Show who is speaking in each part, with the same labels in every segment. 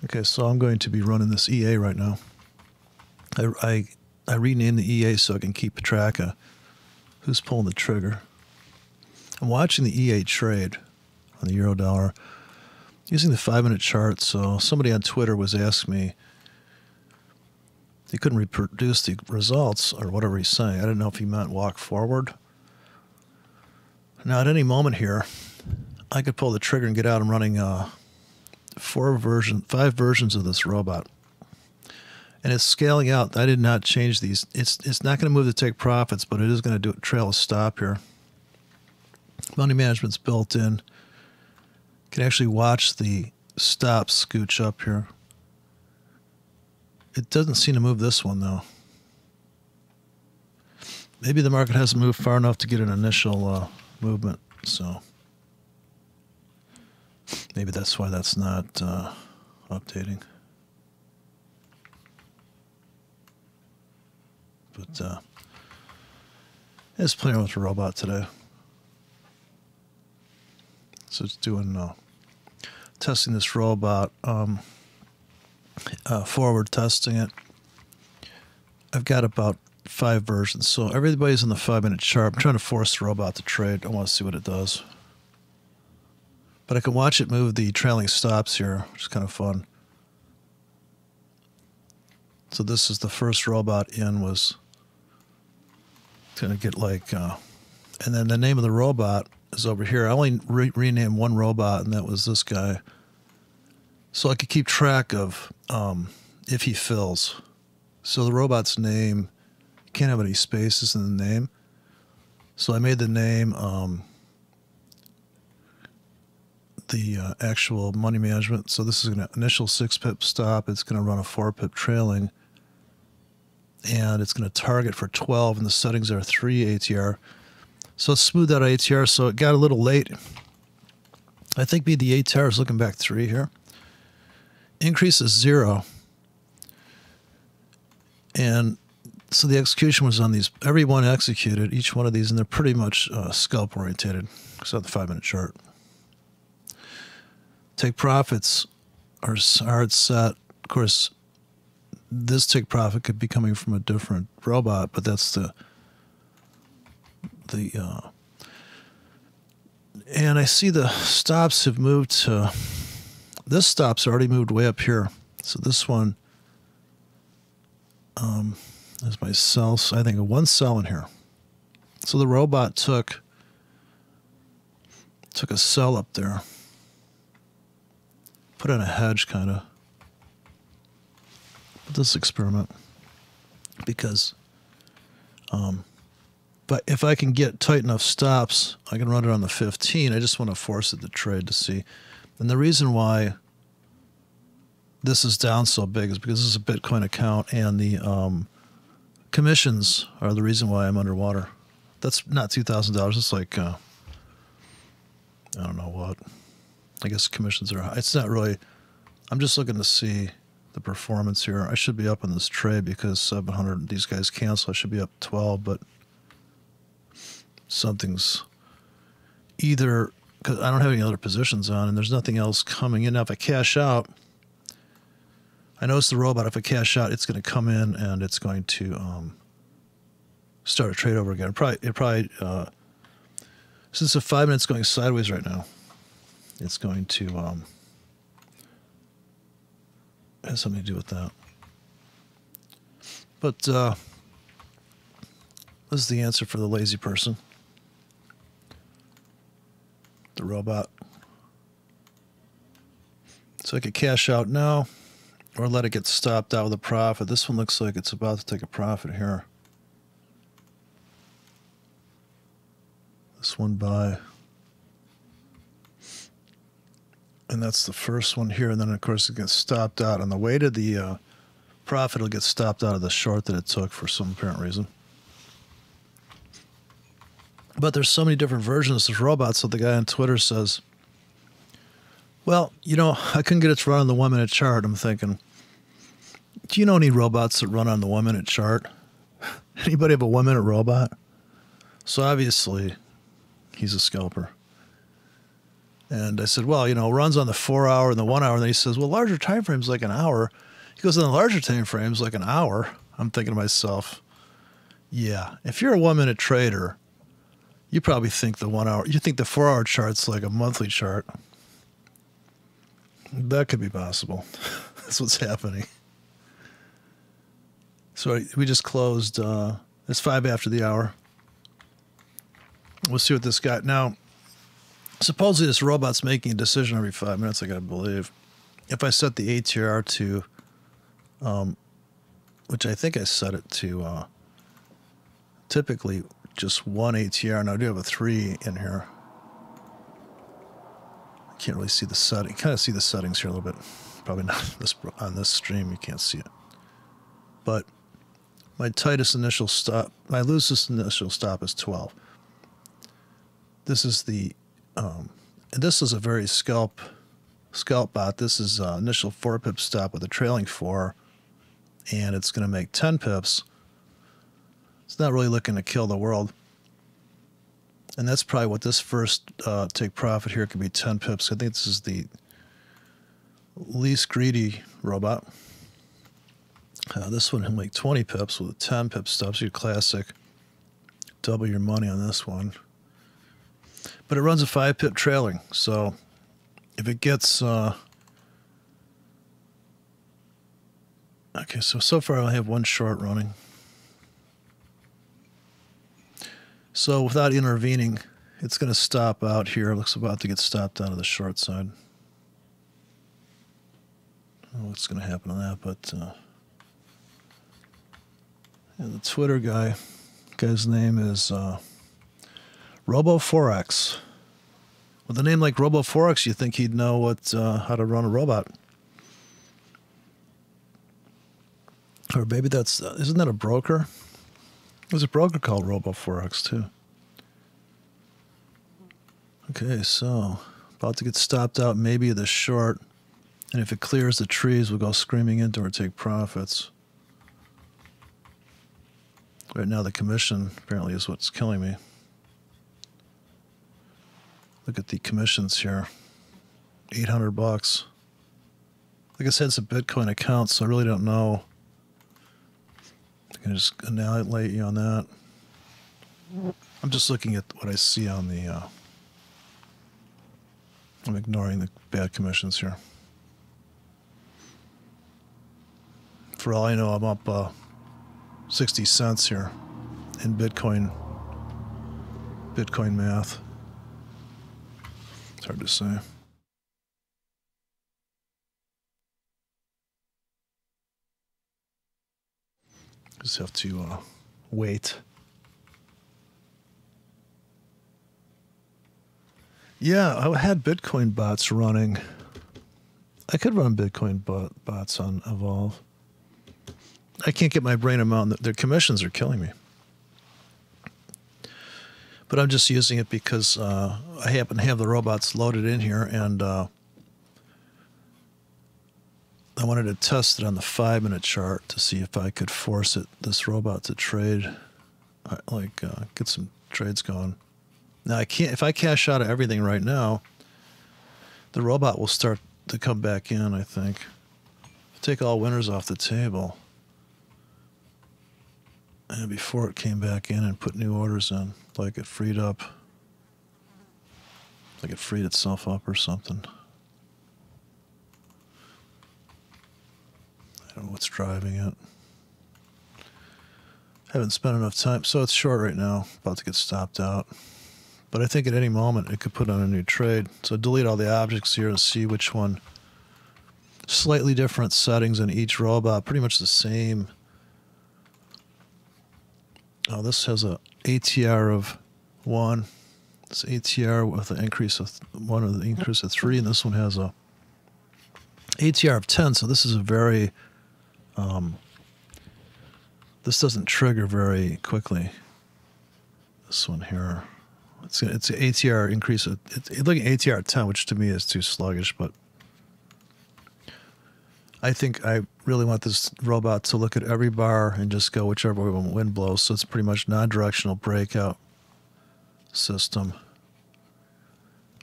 Speaker 1: Okay, so I'm going to be running this EA right now. I renamed the EA so I can keep track of who's pulling the trigger. I'm watching the EA trade on the euro dollar using the 5-minute chart. So somebody on Twitter was asking me, he couldn't reproduce the results or whatever he's saying. I didn't know if he meant walk forward. Now at any moment here, I could pull the trigger and get out. I'm running 5 versions of this robot. And it's scaling out. I did not change these. It's not going to move to take profits, but it is going to do trail a stop here. Money management's built in. You can actually watch the stop scooch up here. It doesn't seem to move this one, though. Maybe the market hasn't moved far enough to get an initial movement, so maybe that's why that's not updating. But it's playing with the robot today. So it's doing testing this robot, forward testing it. I've got about 5 versions. So everybody's in the 5-minute chart. I'm trying to force the robot to trade. I want to see what it does. But I can watch it move the trailing stops here, which is kind of fun. So this is the first robot in, was going to get like, and then the name of the robot is over here. I only renamed one robot, and that was this guy. So I could keep track of if he fills. So the robot's name, can't have any spaces in the name. So I made the name the actual money management. So this is going to initial 6-pip stop. It's going to run a 4-pip trailing. And it's going to target for 12, and the settings are 3 ATR. So it's smoothed out ATR, so it got a little late. I think the ATR is looking back 3 here. Increase is 0. And so the execution was on these. Everyone executed, each one of these, and they're pretty much scalp orientated, except the 5-minute chart. Take profits are hard set. Of course, this take profit could be coming from a different robot, but that's and I see the stops have moved to, this stop's already moved way up here. So this one is my sell. I think one sell in here. So the robot took a sell up there, put in a hedge kind of. This experiment, because but if I can get tight enough stops, I can run it on the 15. I just want to force it to trade to see. And the reason why this is down so big is because this is a Bitcoin account, and the commissions are the reason why I'm underwater. That's not $2,000. It's like I don't know what. I guess commissions are high. It's not really. I'm just looking to see the performance here. I should be up in this trade because 700, these guys cancel. I should be up 12, but something's either, because I don't have any other positions on and there's nothing else coming in. Now, if I cash out, I notice the robot, if I cash out, it's going to come in and it's going to start a trade over again. It probably since the 5 minutes going sideways right now, it's going to has something to do with that. But this is the answer for the lazy person. The robot. So I could cash out now or let it get stopped out with a profit. This one looks like it's about to take a profit here. This one buy. And that's the first one here. And then, of course, it gets stopped out. On the way to the profit, it'll get stopped out of the short that it took for some apparent reason. But there's so many different versions of this robot. So the guy on Twitter says, well, you know, I couldn't get it to run on the 1-minute chart. I'm thinking, do you know any robots that run on the 1-minute chart? Anybody have a 1-minute robot? So obviously, he's a scalper. And I said, well, you know, runs on the 4 hour and the 1 hour. And then he says, well, larger time frames like an hour. He goes, in the larger time frames like an hour. I'm thinking to myself, yeah, if you're a 1 minute trader, you probably think the 1 hour, you think the 4 hour chart's like a monthly chart. That could be possible. That's what's happening. So we just closed, it's 5 after the hour. We'll see what this got. Now, supposedly this robot's making a decision every 5 minutes, I gotta believe. If I set the ATR to, which I think I set it to typically just 1 ATR. Now I do have a 3 in here. I can't really see the setting. Kind of see the settings here a little bit. Probably not this, on this stream, you can't see it. But my tightest initial stop, my loosest initial stop is 12. This is the, and this is a very scalp bot. This is initial 4 pip stop with a trailing 4, and it's going to make 10 pips. It's not really looking to kill the world. And that's probably what this first take profit here could be, 10 pips. I think this is the least greedy robot. This one will make 20 pips with a 10 pip stop. So your classic, double your money on this one. But it runs a 5 pip trailing. So if it gets... okay, so far I have 1 short running. So without intervening, it's going to stop out here. It looks about to get stopped out of the short side. I don't know what's going to happen to that, but and the Twitter guy's name is Robo4X. With a name like Robo4X, you think he'd know what how to run a robot. Or maybe that's, isn't that a broker? There's a broker called Robo4X too. Okay, so about to get stopped out maybe the short. And if it clears the trees, we'll go screaming into or take profits. Right now the commission apparently is what's killing me. Look at the commissions here. $800. Like I said, it's a Bitcoin account, so I really don't know. I can just annihilate you on that. I'm just looking at what I see on the... I'm ignoring the bad commissions here. For all I know, I'm up 60 cents here in Bitcoin math. It's hard to say. Just have to wait. Yeah, I had Bitcoin bots running. I could run Bitcoin bots on Evolve. I can't get my brain around their commissions are killing me. But I'm just using it because I happen to have the robots loaded in here, and I wanted to test it on the 5-minute chart to see if I could force this robot to trade, get some trades going. Now I can't. If I cash out of everything right now, the robot will start to come back in. I think. Take all winners off the table, and before it came back in and put new orders in, like it freed up, like it freed itself up or something. I don't know what's driving it. Haven't spent enough time, so it's short right now, about to get stopped out. But I think at any moment it could put on a new trade. So delete all the objects here and see which one. Slightly different settings in each robot, pretty much the same. Oh, this has a ATR of 1. This ATR with an increase of 1 or the increase of 3, and this one has a ATR of 10. So this is a very this doesn't trigger very quickly. This one here, it's an ATR increase of, look at ATR 10, which to me is too sluggish, but I think I really want this robot to look at every bar and just go whichever way the wind blows. So it's pretty much non-directional breakout system.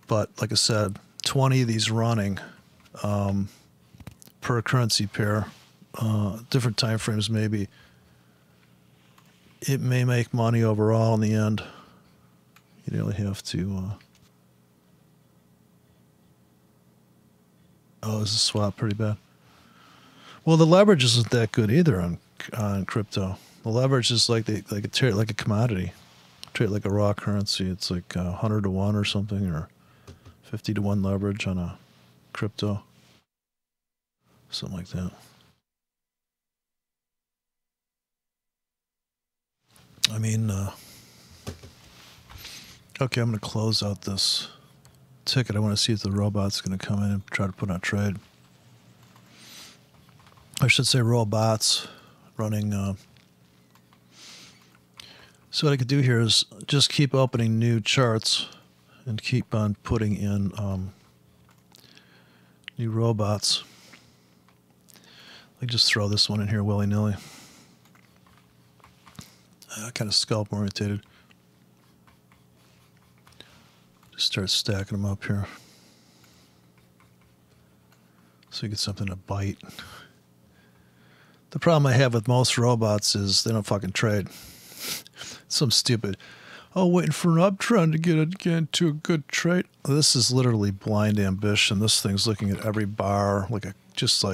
Speaker 1: But like I said, 20 of these running per currency pair, different time frames maybe. It may make money overall in the end. You really have to... oh, is the swap pretty bad? Well, the leverage isn't that good either on crypto. The leverage is like a commodity. Treat it like a raw currency. It's like 100 to 1 or something, or 50 to 1 leverage on a crypto. Something like that. I mean, okay, I'm going to close out this ticket. I want to see if the robot's going to come in and try to put on a trade. I should say robots running. So what I could do here is just keep opening new charts and keep on putting in new robots. I just throw this one in here willy-nilly. Kind of scalp orientated. Just start stacking them up here. So you get something to bite. The problem I have with most robots is they don't fucking trade. Some stupid, oh, waiting for an uptrend to get into a good trade. This is literally blind ambition. This thing's looking at every bar like it just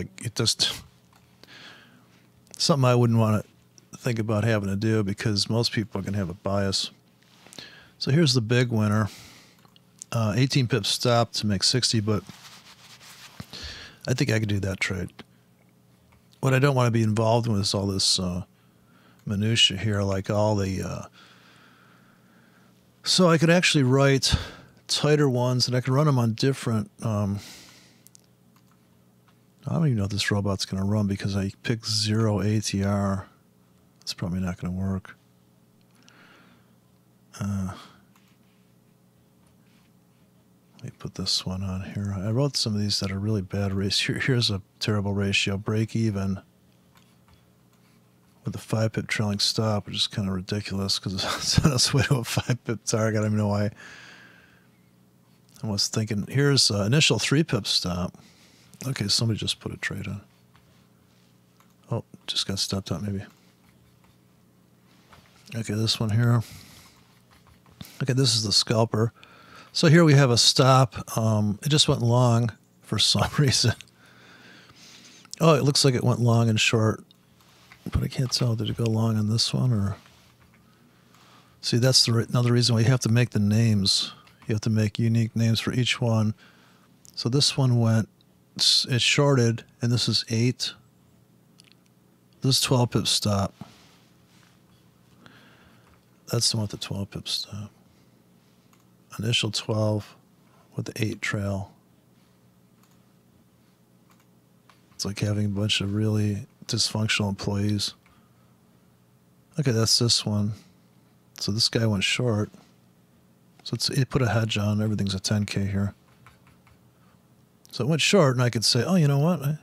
Speaker 1: something I wouldn't want to think about having to do, because most people are going to have a bias. So here's the big winner. 18 pips stop to make 60, but I think I could do that trade. What I don't want to be involved with is all this minutia here, like all the... so I could actually write tighter ones, and I can run them on different... I don't even know if this robot's going to run, because I picked 0 ATR. It's probably not going to work. Let me put this one on here. I wrote some of these that are really bad ratio. Here's a terrible ratio. Break even with a 5 pip trailing stop, which is kind of ridiculous because it's on its way to a 5 pip target. I don't even know why. I was thinking, here's initial 3 pip stop. Okay, somebody just put a trade on. Oh, just got stopped out maybe. Okay, this one here. Okay, this is the scalper. So here we have a stop. It just went long for some reason. Oh, it looks like it went long and short, but I can't tell. Did it go long on this one or? See, that's another reason why you have to make the names. You have to make unique names for each one. So this one went, it shorted, and this is 8. This is 12 pip stop. That's the one with the 12 pip stop. Initial 12 with the 8 trail. It's like having a bunch of really dysfunctional employees. Okay, that's this one. So this guy went short. So it put a hedge on. Everything's a 10K here. So it went short, and I could say, oh, you know what?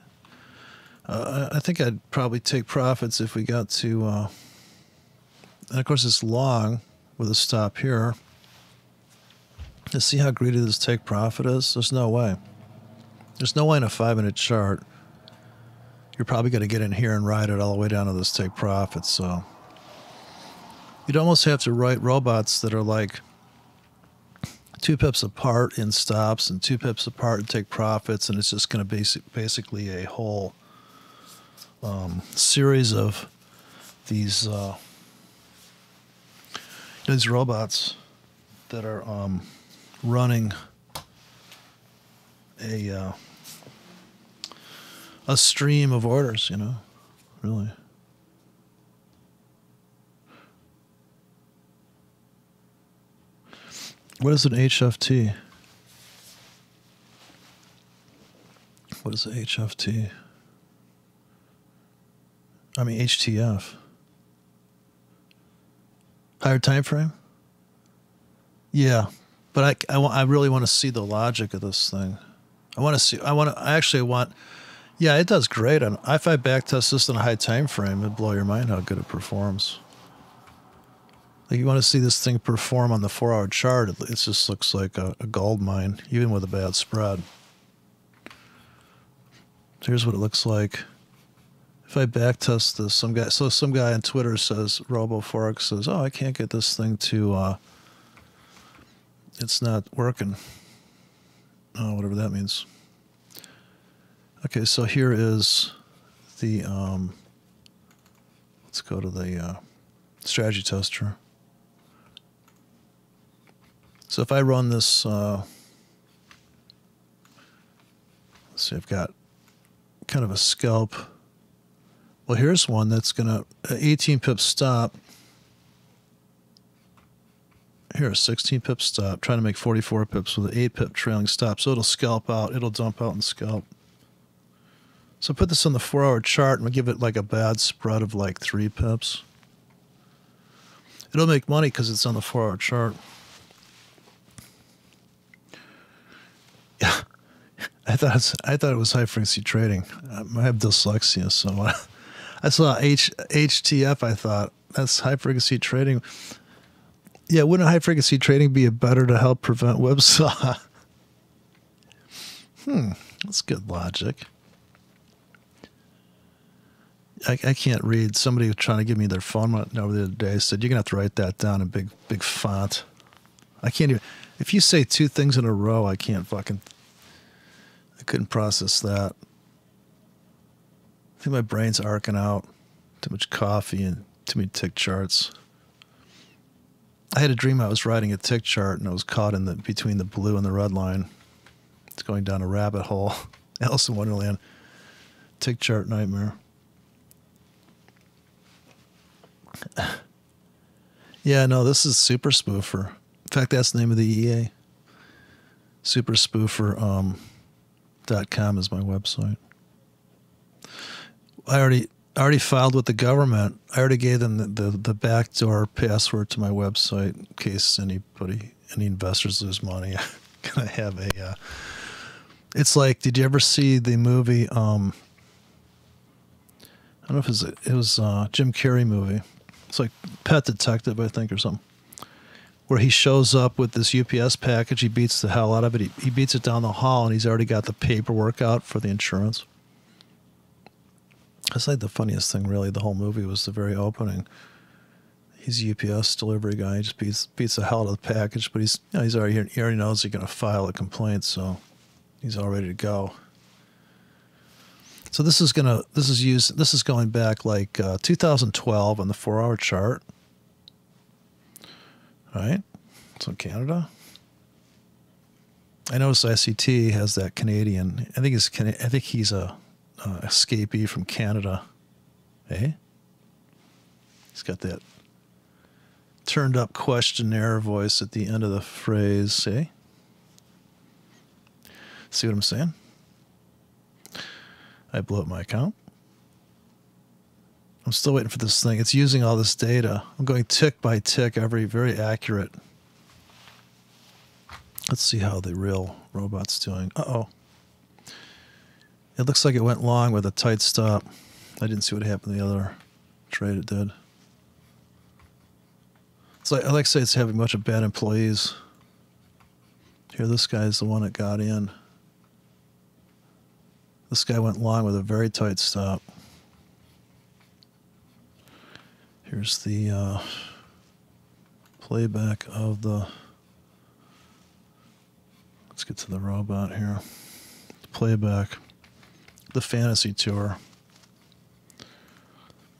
Speaker 1: I think I'd probably take profits if we got to... and, of course, it's long with a stop here. To see how greedy this take profit is, there's no way. There's no way in a 5-minute chart you're probably going to get in here and ride it all the way down to this take profit. So you'd almost have to write robots that are like 2 pips apart in stops and 2 pips apart and take profits, and it's just going to basically a whole series of these robots that are running a stream of orders, you know, really. What is an HFT? What is an HFT? I mean HTF. Higher time frame? Yeah, but I really want to see the logic of this thing. Yeah, it does great. If I backtest this in a high time frame, it'd blow your mind how good it performs. Like, you want to see this thing perform on the 4-hour chart, it just looks like a gold mine, even with a bad spread. So here's what it looks like. If I backtest this, some guy on Twitter says, RoboForex says, oh, I can't get this thing to, it's not working. Oh, whatever that means. Okay, so here is the, let's go to the strategy tester. So if I run this, let's see, I've got kind of a scalp. Well, here's one that's going to 18 pip stop. Here, a 16 pip stop, trying to make 44 pips with an 8 pip trailing stop. So it'll scalp out, it'll dump out and scalp. So put this on the 4-hour chart and we'll give it like a bad spread of like 3 pips. It'll make money because it's on the 4-hour chart. Yeah, I thought it was high frequency trading. I have dyslexia, so I saw HTF. I thought that's high frequency trading. Yeah, wouldn't high frequency trading be better to help prevent whipsaw? That's good logic. I can't read. Somebody was trying to give me their phone number the other day. Said you're gonna have to write that down in big font. I can't even. If you say 2 things in a row, I can't fucking. I couldn't process that. I think my brain's arcing out. Too much coffee and too many tick charts. I had a dream I was writing a tick chart and I was caught in between the blue and the red line. It's going down a rabbit hole. Alice in Wonderland. Tick chart nightmare. Yeah, no, this is Super Spoofer. In fact, that's the name of the EA. Superspoofer.com is my website. I already filed with the government. I already gave them the backdoor password to my website in case any investors lose money. I'm gonna have a. It's like, did you ever see the movie? I don't know if it was Jim Carrey movie. It's like Pet Detective, I think, or something. Where he shows up with this UPS package, he beats the hell out of it. He beats it down the hall, and he's already got the paperwork out for the insurance. That's like the funniest thing, really. The whole movie was the very opening. He's a UPS delivery guy. He just beats the hell out of the package, but he already knows he's going to file a complaint, so he's all ready to go. So this is going back like 2012 on the 4-hour chart. Right? So Canada. I noticed ICT has that Canadian. I think he's a escapee from Canada. Eh? He's got that turned up questionnaire voice at the end of the phrase. Eh? See what I'm saying? I blew up my account. I'm still waiting for this thing. It's using all this data. I'm going tick by tick, very accurate. Let's see how the real robot's doing. Uh-oh. It looks like it went long with a tight stop. I didn't see what happened to the other trade it did. It's like, I like to say it's having a bunch of bad employees. Here, this guy's the one that got in. This guy went long with a very tight stop. Here's the playback of the... Let's get to the robot here. Playback. The fantasy tour.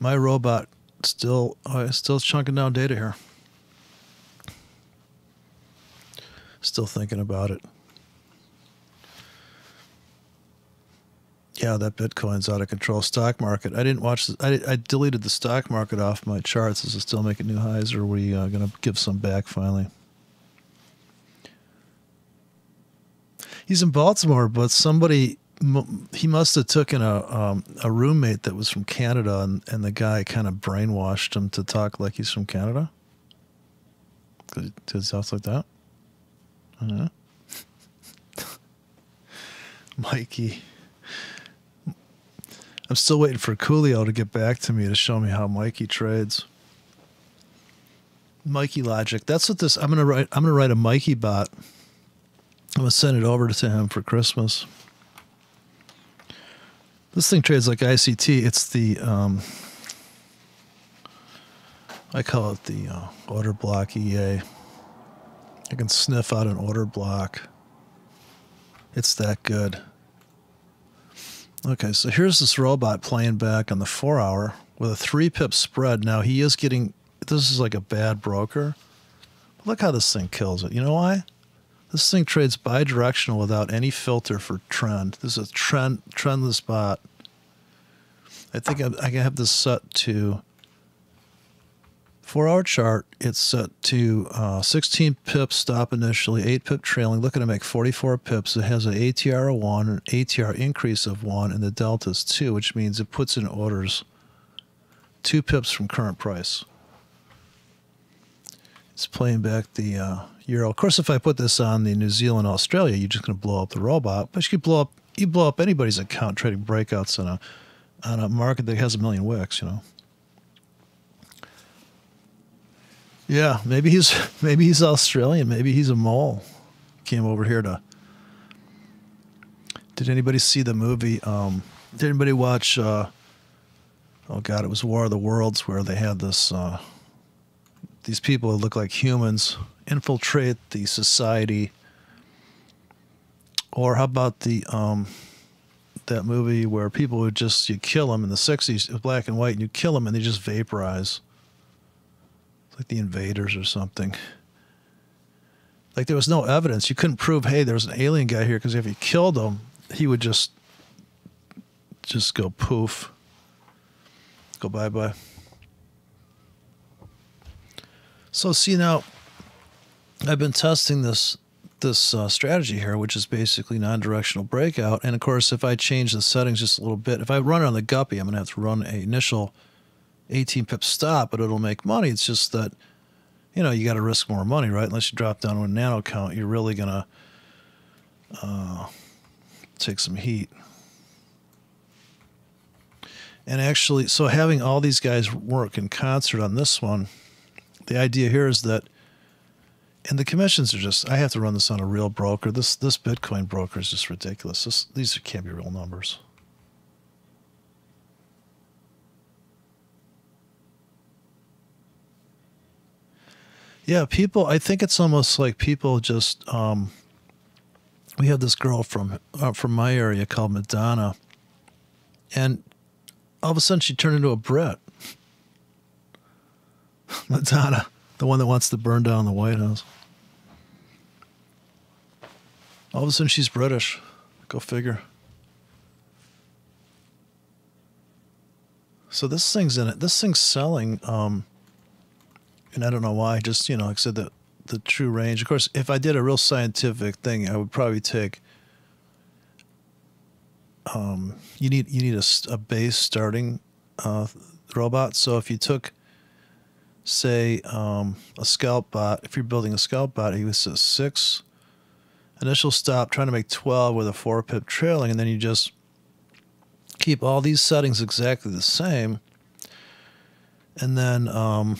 Speaker 1: My robot still chunking down data here. Still thinking about it. Yeah, that Bitcoin's out of control. Stock market. I didn't watch this. I deleted the stock market off my charts. Is it still making new highs, or are we going to give some back finally? He's in Baltimore, but he must have taken a roommate that was from Canada, and the guy kind of brainwashed him to talk like he's from Canada. Does he talk like that? I don't know. Mikey. I'm still waiting for Coolio to get back to me to show me how Mikey trades. Mikey logic. That's what this. I'm gonna write a Mikey bot. I'm gonna send it over to him for Christmas. This thing trades like ICT. It's the I call it the order block EA. I can sniff out an order block. It's that good. Okay, so here's this robot playing back on the 4 hour with a 3 pip spread. Now he is getting, this is like a bad broker. Look how this thing kills it. You know why? This thing trades bidirectional without any filter for trend. This is a trendless bot. I think I can have this set to 4 hour chart. It's set to 16 pips stop initially, 8 pip trailing. Looking to make 44 pips. It has an ATR of 1, an ATR increase of 1, and the delta is 2, which means it puts in orders 2 pips from current price. It's playing back the euro. Of course, if I put this on the New Zealand, Australia, you're just going to blow up the robot. But you blow up anybody's account trading breakouts on a market that has 1 million wicks, you know. Yeah, maybe he's Australian. Maybe he's a mole. Came over here to. Did anybody see the movie? Did anybody watch? Oh God, it was War of the Worlds, where they had this. These people that look like humans infiltrate the society. Or how about the that movie where people would just, you kill them in the 60s, black and white, and you kill them and they just vaporize. It's like the Invaders or something. Like there was no evidence. You couldn't prove, hey, there was an alien guy here, because if you killed him, he would just go poof. Go bye-bye. So see now, I've been testing this strategy here, which is basically non-directional breakout. And of course, if I change the settings just a little bit, if I run it on the guppy, I'm going to have to run an initial 18 pip stop, but it'll make money. It's just that, you know, you got to risk more money, right? Unless you drop down to a nano count, you're really going to take some heat. And actually, so having all these guys work in concert on this one, the idea here is that, and the commissions are just, I have to run this on a real broker. This Bitcoin broker is just ridiculous. These can't be real numbers. Yeah, people, I think it's almost like people just, we have this girl from my area called Madonna, and all of a sudden she turned into a Brit. Madonna, the one that wants to burn down the White House. All of a sudden she's British. Go figure. So this thing's in it. This thing's selling, and I don't know why. Just, you know, like I said, the true range. Of course, if I did a real scientific thing, I would probably take. You need a base starting robot. So if you took, say, a scalp bot, if you're building a scalp bot, he was a 6 initial stop, trying to make 12 with a 4 pip trailing, and then you just keep all these settings exactly the same, and then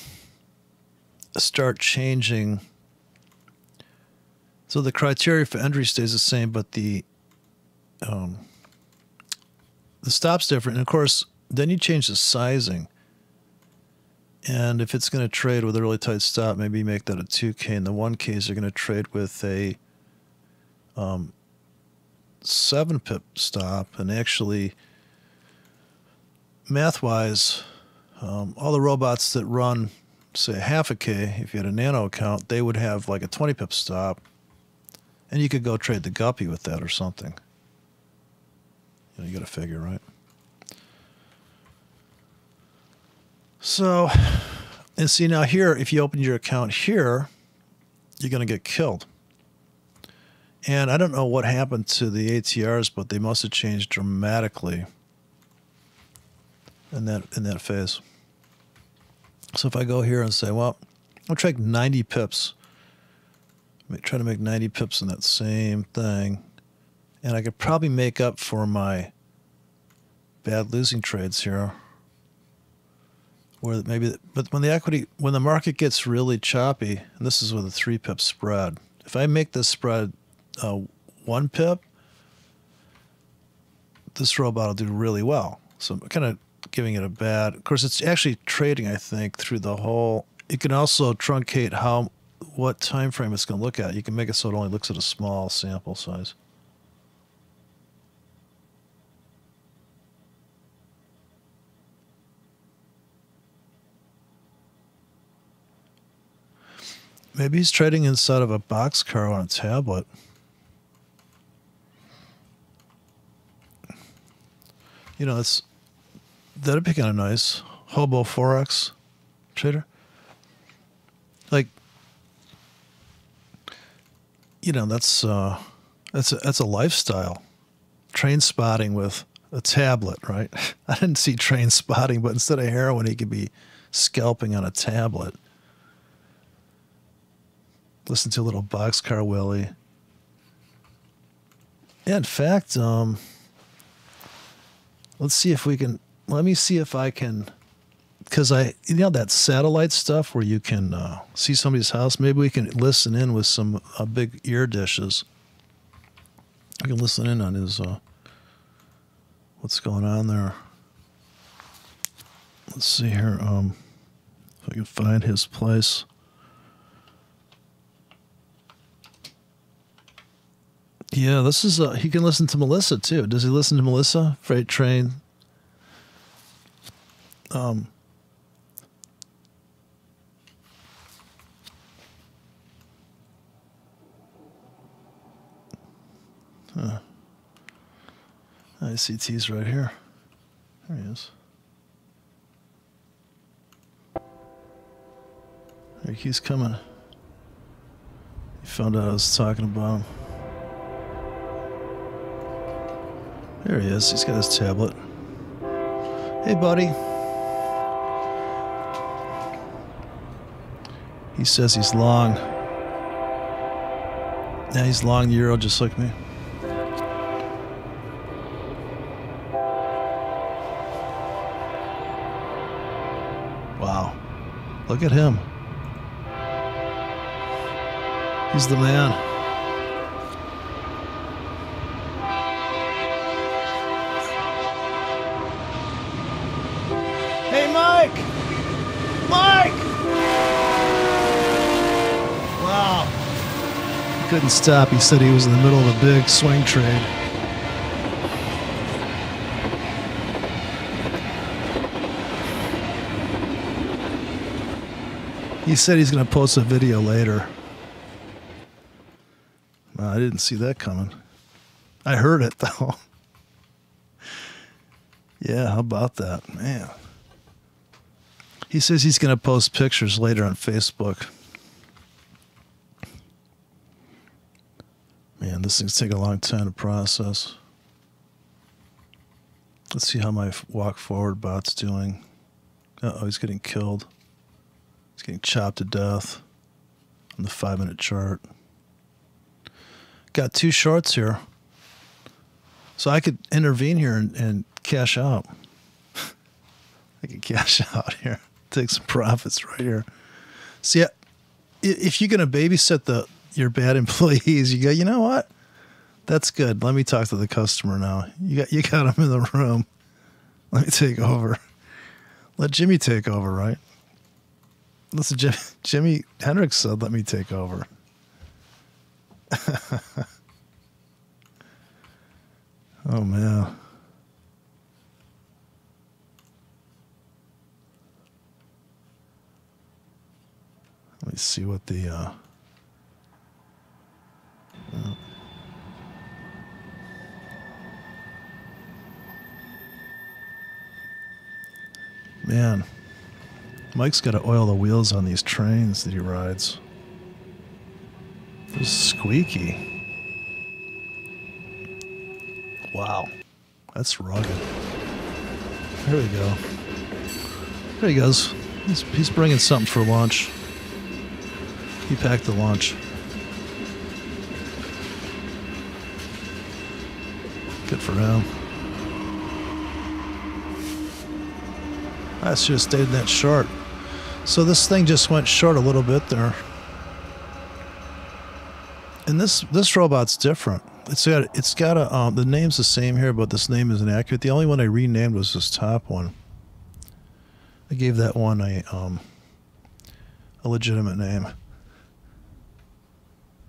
Speaker 1: start changing. So the criteria for entry stays the same, but the stop's different. And of course, then you change the sizing. And if it's going to trade with a really tight stop, maybe make that a 2K. In the 1Ks, they're going to trade with a 7 pip stop. And actually, math-wise, all the robots that run, say, half a K, if you had a nano account, they would have like a 20 pip stop. And you could go trade the guppy with that or something. You know, you got to figure, right? So, and see now here, if you open your account here, you're going to get killed. And I don't know what happened to the ATRs, but they must have changed dramatically in that phase. So if I go here and say, well, I'll try 90 pips. Try to make 90 pips in that same thing. And I could probably make up for my bad losing trades here where maybe, but when the market gets really choppy, and this is with a 3 pip spread, if I make this spread 1 pip, this robot will do really well. So I'm kind of giving it a bad, of course it's actually trading, I think, through the whole. You can also truncate what time frame it's going to look at. You can make it so it only looks at a small sample size. Maybe he's trading inside of a boxcar on a tablet. You know, that'd be kind of nice. Hobo Forex trader. Like, you know, that's a lifestyle. Train spotting with a tablet, right? I didn't see train spotting, but instead of heroin, he could be scalping on a tablet. Listen to a little boxcar Willie. Yeah, in fact, let's see if we can. Let me see if I can, because you know that satellite stuff where you can see somebody's house. Maybe we can listen in with some big ear dishes. I can listen in on his what's going on there. Let's see here. If I can find his place. Yeah, this is he can listen to Melissa too. Does he listen to Melissa? Freight train. ICT's right here. There he is. There he's coming. He found out I was talking about him. There he is. He's got his tablet. Hey, buddy. He says he's long. Yeah, he's long Euro just like me. Wow. Look at him. He's the man. Hey, Mike! Mike! Wow. He couldn't stop. He said he was in the middle of a big swing trade. He said he's going to post a video later. Well, I didn't see that coming. I heard it, though. Yeah, how about that? Man. He says he's going to post pictures later on Facebook. Man, this thing's taking a long time to process. Let's see how my walk forward bot's doing. Uh-oh, he's getting killed. He's getting chopped to death on the 5-minute chart. Got 2 shorts here. So I could intervene here and cash out. I could cash out here. Take some profits right here. See, if you're going to babysit your bad employees, you go, you know what? That's good. Let me talk to the customer now. You got him in the room. Let me take over. Let Jimmy take over, right? Listen, Jimi Hendrix said, let me take over. Oh, man. Let me see what the... Man, Mike's got to oil the wheels on these trains that he rides. They're squeaky. Wow, that's rugged. There we go. There he goes. He's bringing something for lunch. He packed the lunch. Good for him. I should have stayed in that short. So this thing just went short a little bit there. And this robot's different. It's got a the name's the same here, but this name isn't accurate. The only one I renamed was this top one. I gave that one a legitimate name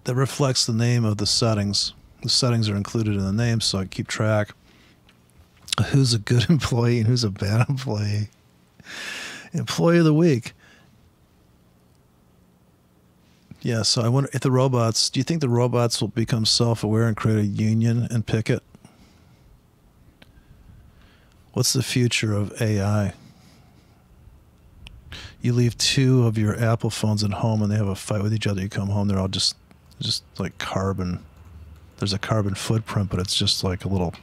Speaker 1: that reflects the name of the settings. The settings are included in the name, so I keep track of who's a good employee and who's a bad employee. Employee of the week. Yeah, so I wonder if the robots, do you think the robots will become self-aware and create a union and picket? What's the future of AI? You leave two of your Apple phones at home and they have a fight with each other. You come home, they're all just like carbon. There's a carbon footprint, but it's just like a little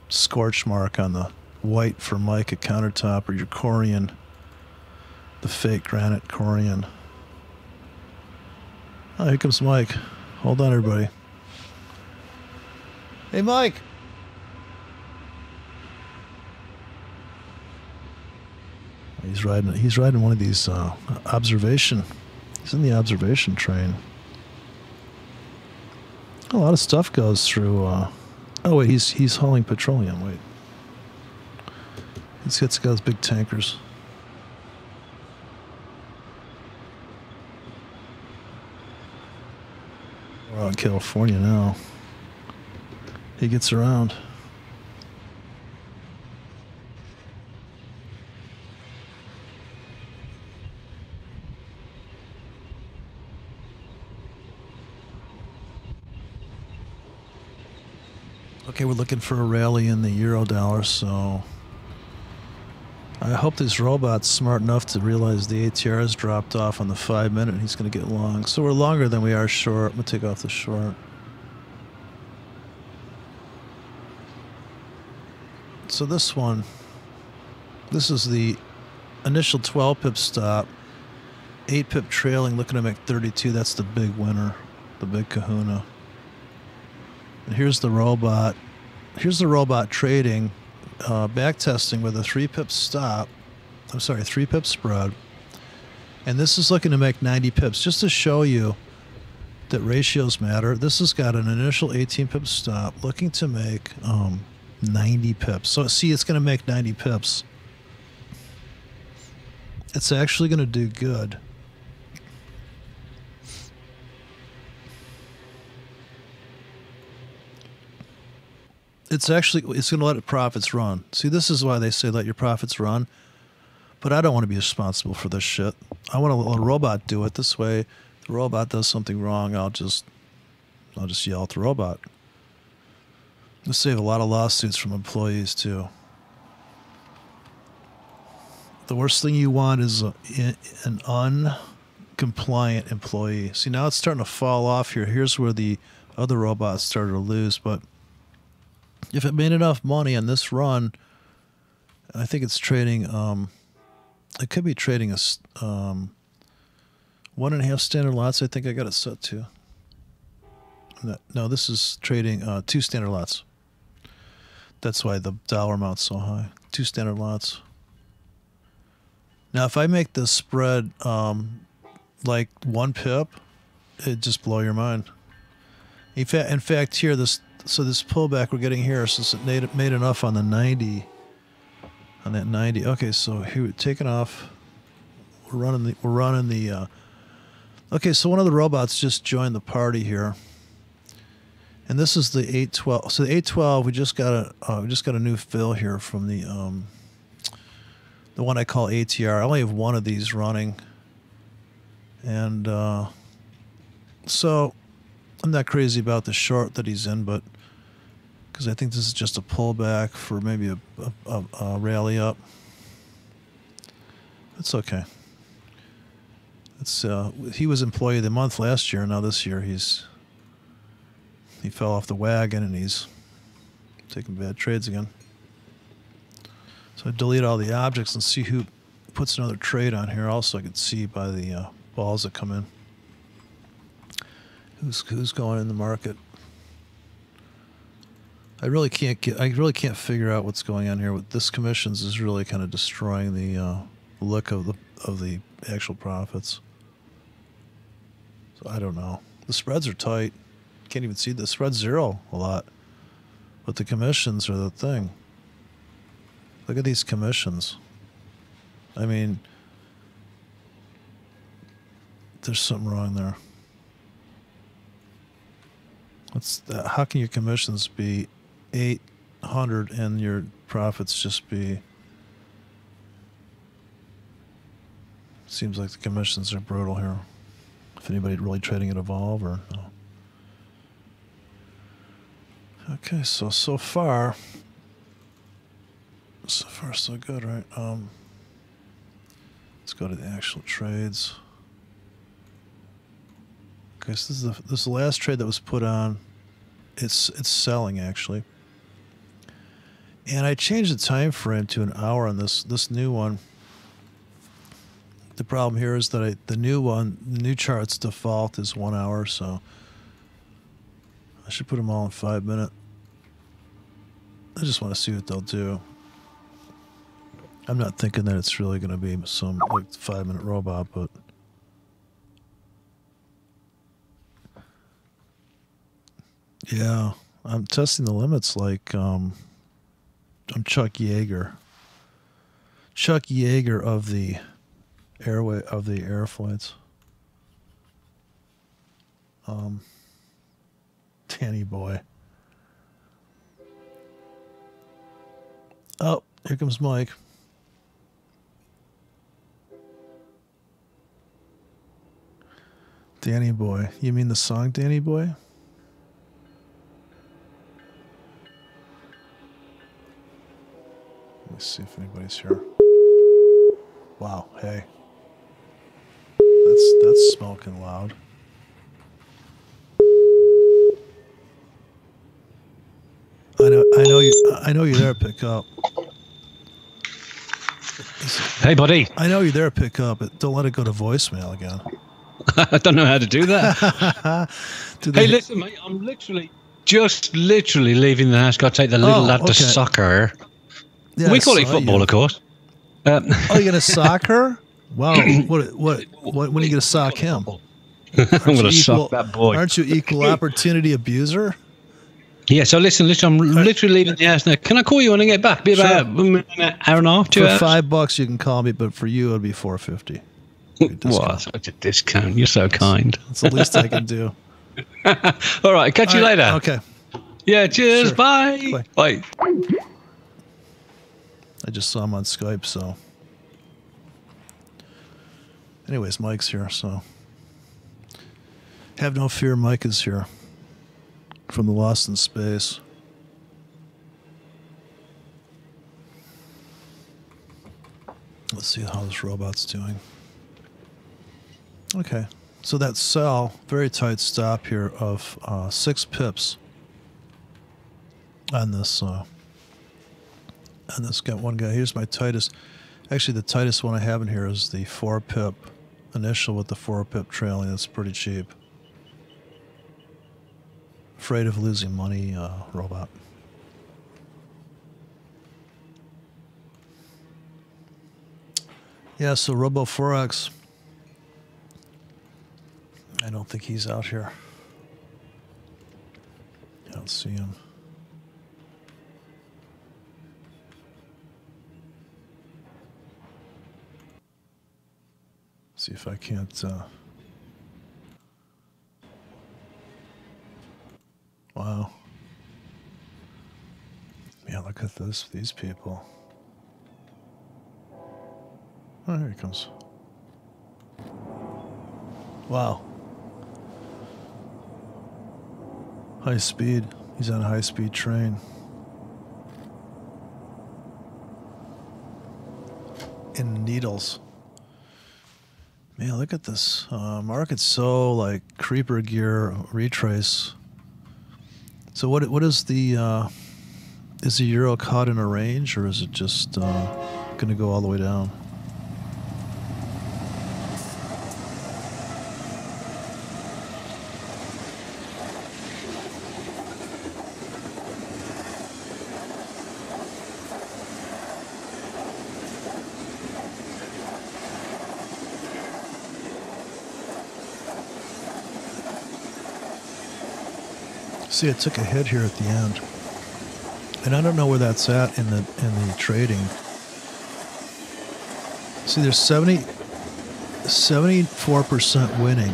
Speaker 1: scorch mark on the white for mica countertop or your Corian, the fake granite Corian. Oh, here comes Mike. Hold on, everybody. Hey, Mike. He's riding one of these observation. He's in the observation train. A lot of stuff goes through. Oh wait, he's hauling petroleum. Wait, he's got those big tankers. We're out in California now. He gets around. Okay, we're looking for a rally in the Eurodollar, so I hope this robot's smart enough to realize the ATR has dropped off on the 5 minute and he's going to get long. So we're longer than we are short. I'm going to take off the short. So this one, this is the initial 12 pip stop, 8 pip trailing, looking to make 32. That's the big winner, the big kahuna. And here's the robot. Here's the robot trading, back testing with a 3 pip stop. I'm sorry, 3 pip spread. And this is looking to make 90 pips. Just to show you that ratios matter, this has got an initial 18 pip stop, looking to make 90 pips. So see, it's going to make 90 pips. It's actually going to do good. It's going to let its profits run. See, this is why they say let your profits run. But I don't want to be responsible for this shit. I want to let a robot do it. This way, if the robot does something wrong, I'll just yell at the robot. It'll save a lot of lawsuits from employees too. The worst thing you want is an uncompliant employee. See, now it's starting to fall off here. Here's where the other robots started to lose, but if it made enough money on this run, I think it's trading, it could be trading a 1.5 standard lots. I think I got it set to. No, this is trading 2 standard lots. That's why the dollar amount's so high. 2 standard lots. Now, if I make the spread like 1 pip, it'd just blow your mind. In fact, here this pullback we're getting here, since it made enough on the 90, on that 90. Okay, so here we're taking off. We're running the. Okay, so one of the robots just joined the party here, and this is the 812. So the 812, we just got a new fill here from the one I call ATR. I only have one of these running, and so I'm not crazy about the short that he's in, but because I think this is just a pullback for maybe a rally up. It's okay. It's he was employee of the month last year. Now this year he fell off the wagon and he's taking bad trades again. So I delete all the objects and see who puts another trade on here. Also, I can see by the balls that come in who's going in the market. I really can't figure out what's going on here. With this commissions is really kind of destroying the look of the actual profits. So I don't know. The spreads are tight. Can't even see the spread zero a lot. But the commissions are the thing. Look at these commissions. I mean, there's something wrong there. How can your commissions be 800 and your profits just be? Seems like the commissions are brutal here. If anybody really trading at Evolve or no. Okay, so far so good, right? Let's go to the actual trades. Okay, so this is the last trade that was put on. It's selling actually, and I changed the time frame to an hour on this new one. The problem here is that the new chart's default is 1 hour, so I should put them all in 5 minutes. I just want to see what they'll do. I'm not thinking that it's really going to be some like 5-minute robot, but yeah, I'm testing the limits like I'm Chuck Yeager. Chuck Yeager of the air flights. Danny boy. Oh, here comes Mike. Danny boy. You mean the song Danny Boy? Let me see if anybody's here. Wow, hey. That's smoking loud. I know you're there, pick up.
Speaker 2: Hey buddy.
Speaker 1: I know you're there, pick up. Don't let it go to voicemail again.
Speaker 2: I don't know how to do that. Hey, listen, mate, I'm literally leaving the house. Got to take the little lad to soccer. Yeah, we call it football, of course.
Speaker 1: Oh, you're gonna sock her? Wow. What? When are you gonna sock him?
Speaker 2: I'm gonna sock that boy.
Speaker 1: Aren't you equal opportunity abuser?
Speaker 2: Yeah. So listen. I'm literally leaving the house now. Can I call you when I get back? Be about an hour and a half, 2 hours.
Speaker 1: For $5 you can call me, but for you it'd be $4.50.
Speaker 2: What? Such a discount. You're so kind.
Speaker 1: That's the least I can do.
Speaker 2: All right. Catch you later.
Speaker 1: Okay.
Speaker 2: Yeah. Cheers. Sure. Bye. Bye.
Speaker 1: I just saw him on Skype, so. Anyways, Mike's here, so. Have no fear, Mike is here. From the Lost in Space. Let's see how this robot's doing. Okay, so that sell, very tight stop here of 6 pips on this one guy. Here's my tightest. Actually, the tightest one I have in here is the 4 pip initial with the 4 pip trailing. That's pretty cheap. Afraid of losing money, robot. Yeah, so Robo Forex. I don't think he's out here. I don't see him. See if I can't. Wow. Yeah, look at these people. Oh, here he comes. Wow. High speed. He's on a high-speed train. In needles. Man, look at this. Market's so like creeper gear retrace. So what is the euro caught in a range, or is it just going to go all the way down? See, it took a hit here at the end, and I don't know where that's at in the trading. See, there's 74% winning.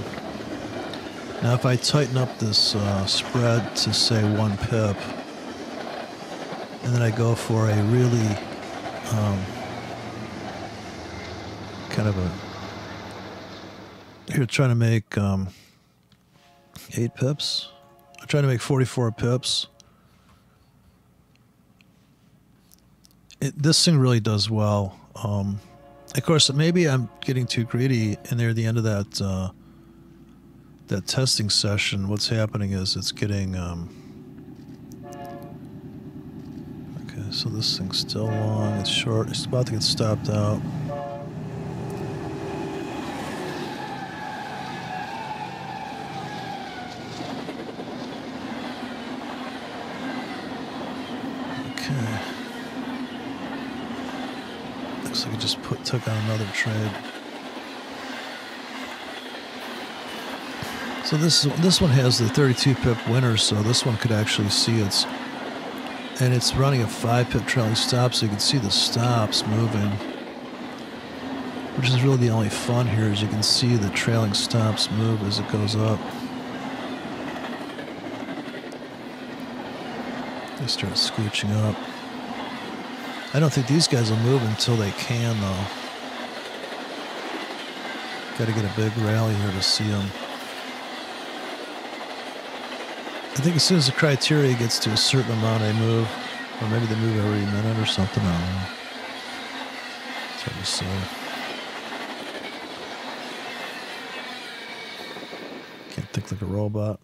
Speaker 1: Now, if I tighten up this spread to say 1 pip, and then I go for a really kind of a, here trying to make 8 pips. I'm trying to make 44 pips. This thing really does well. Of course, maybe I'm getting too greedy, and near the end of that that testing session, what's happening is it's getting okay, so this thing's still long, it's short, it's about to get stopped out. Okay. Looks like it just took on another trade. So this one has the 32 pip winner, so this one could actually see it's running a 5 pip trailing stop, so you can see the stops moving, which is really the only fun here, is you can see the trailing stops move as it goes up. They start scooching up. I don't think these guys will move until they can, though. Got to get a big rally here to see them. I think as soon as the criteria gets to a certain amount, they move. Or maybe they move every minute or something. I don't know. It's hard to say. Can't think like a robot.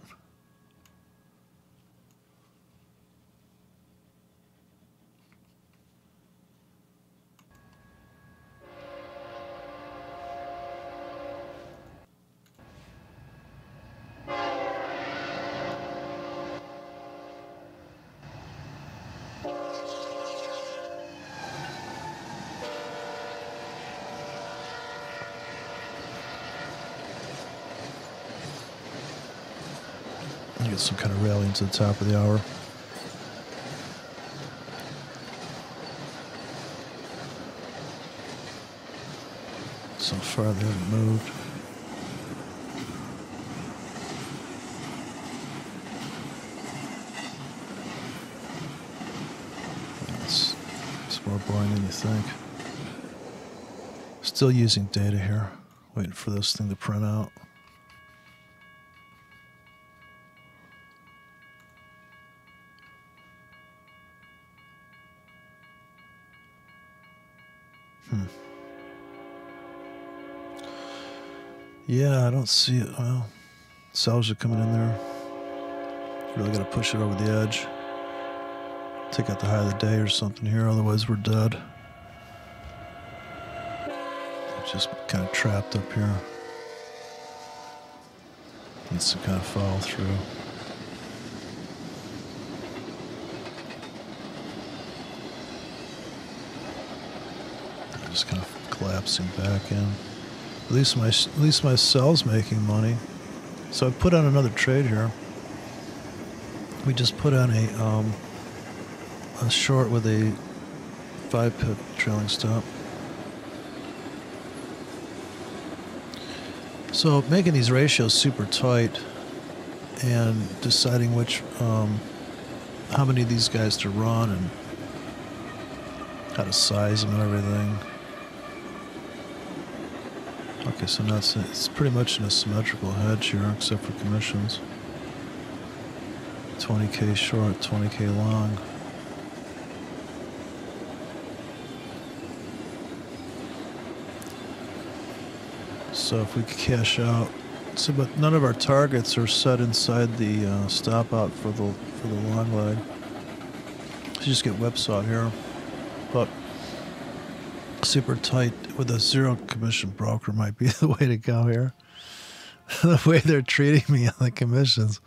Speaker 1: Get some kind of rally into the top of the hour. So far they haven't moved. It's more boring than you think. Still using data here, waiting for this thing to print out. Yeah, I don't see it. Well, sellers are coming in there. Really got to push it over the edge. Take out the high of the day or something here, otherwise we're dead. It's just kind of trapped up here. Needs to kind of follow through. Just kind of collapsing back in. At least my sell's making money. So I put on another trade here. We just put on a short with a 5 pip trailing stop. So making these ratios super tight and deciding which how many of these guys to run and how to size them and everything. Okay, so now it's pretty much an asymmetrical hedge here, except for commissions. 20K short, 20K long. So if we could cash out, so but none of our targets are set inside the stop out for the long leg. So you just get whipsawed here, but super tight with a zero commission broker might be the way to go here. The way they're treating me on the commissions,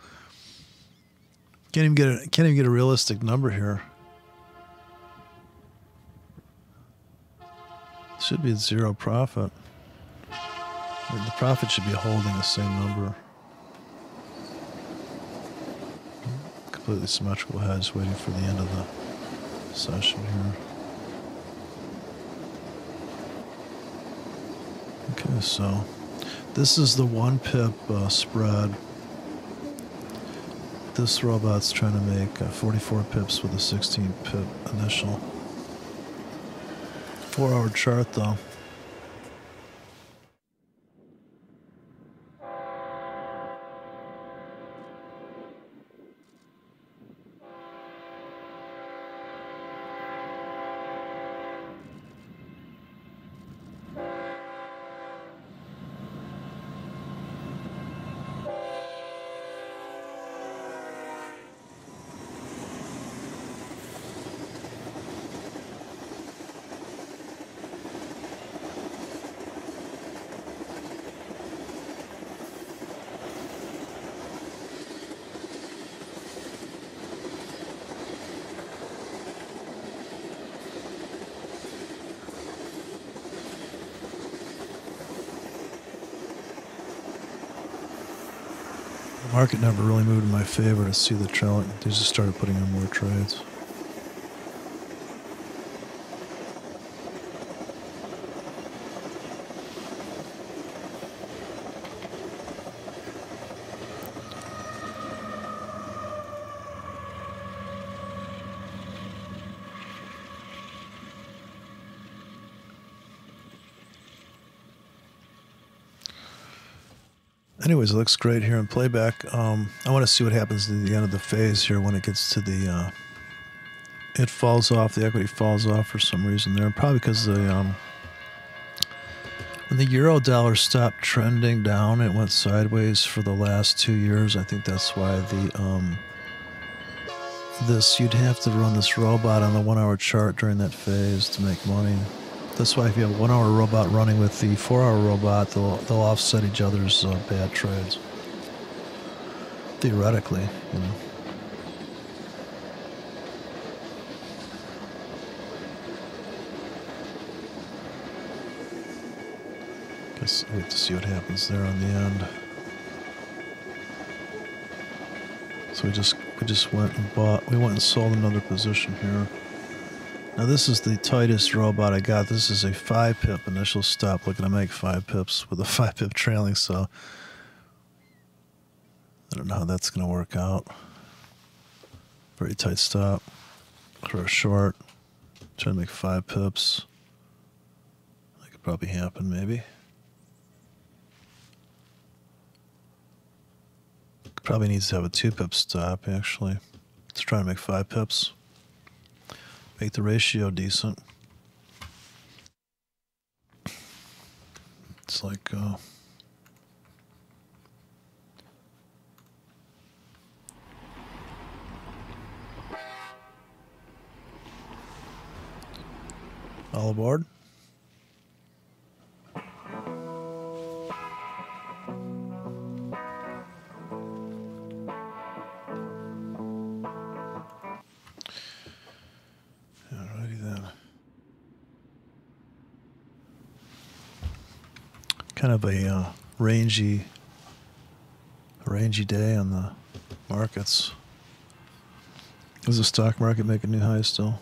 Speaker 1: can't even get a realistic number here. Should be zero profit. The profit should be holding the same number. completely symmetrical heads, waiting for the end of the session here. Okay, so this is the 1 pip spread. This robot's trying to make 44 pips with a 16 pip initial. 4-hour chart though. The market never really moved in my favor to see the trailing. They just started putting in more trades. Anyways, it looks great here in playback. I want to see what happens at the end of the phase here when it gets to the, it falls off, the equity falls off for some reason there. Probably because the, when the euro dollar stopped trending down, it went sideways for the last 2 years. I think that's why the, you'd have to run this robot on the 1-hour chart during that phase to make money. That's why if you have a 1-hour robot running with the 4-hour robot, they'll offset each other's bad trades. Theoretically, you know. Guess I'll wait to see what happens there on the end. So we just went and bought. We went and sold another position here. Now this is the tightest robot I got. This is a 5 pip initial stop, looking to make 5 pips with a 5 pip trailing, so I don't know how that's going to work out. Very tight stop for a short. Trying to make 5 pips. That could probably happen, maybe. Probably needs to have a 2 pip stop, actually. Let's try to make 5 pips. Make the ratio decent. It's like all aboard. Kind of a rangy day on the markets. Is the stock market making new highs still?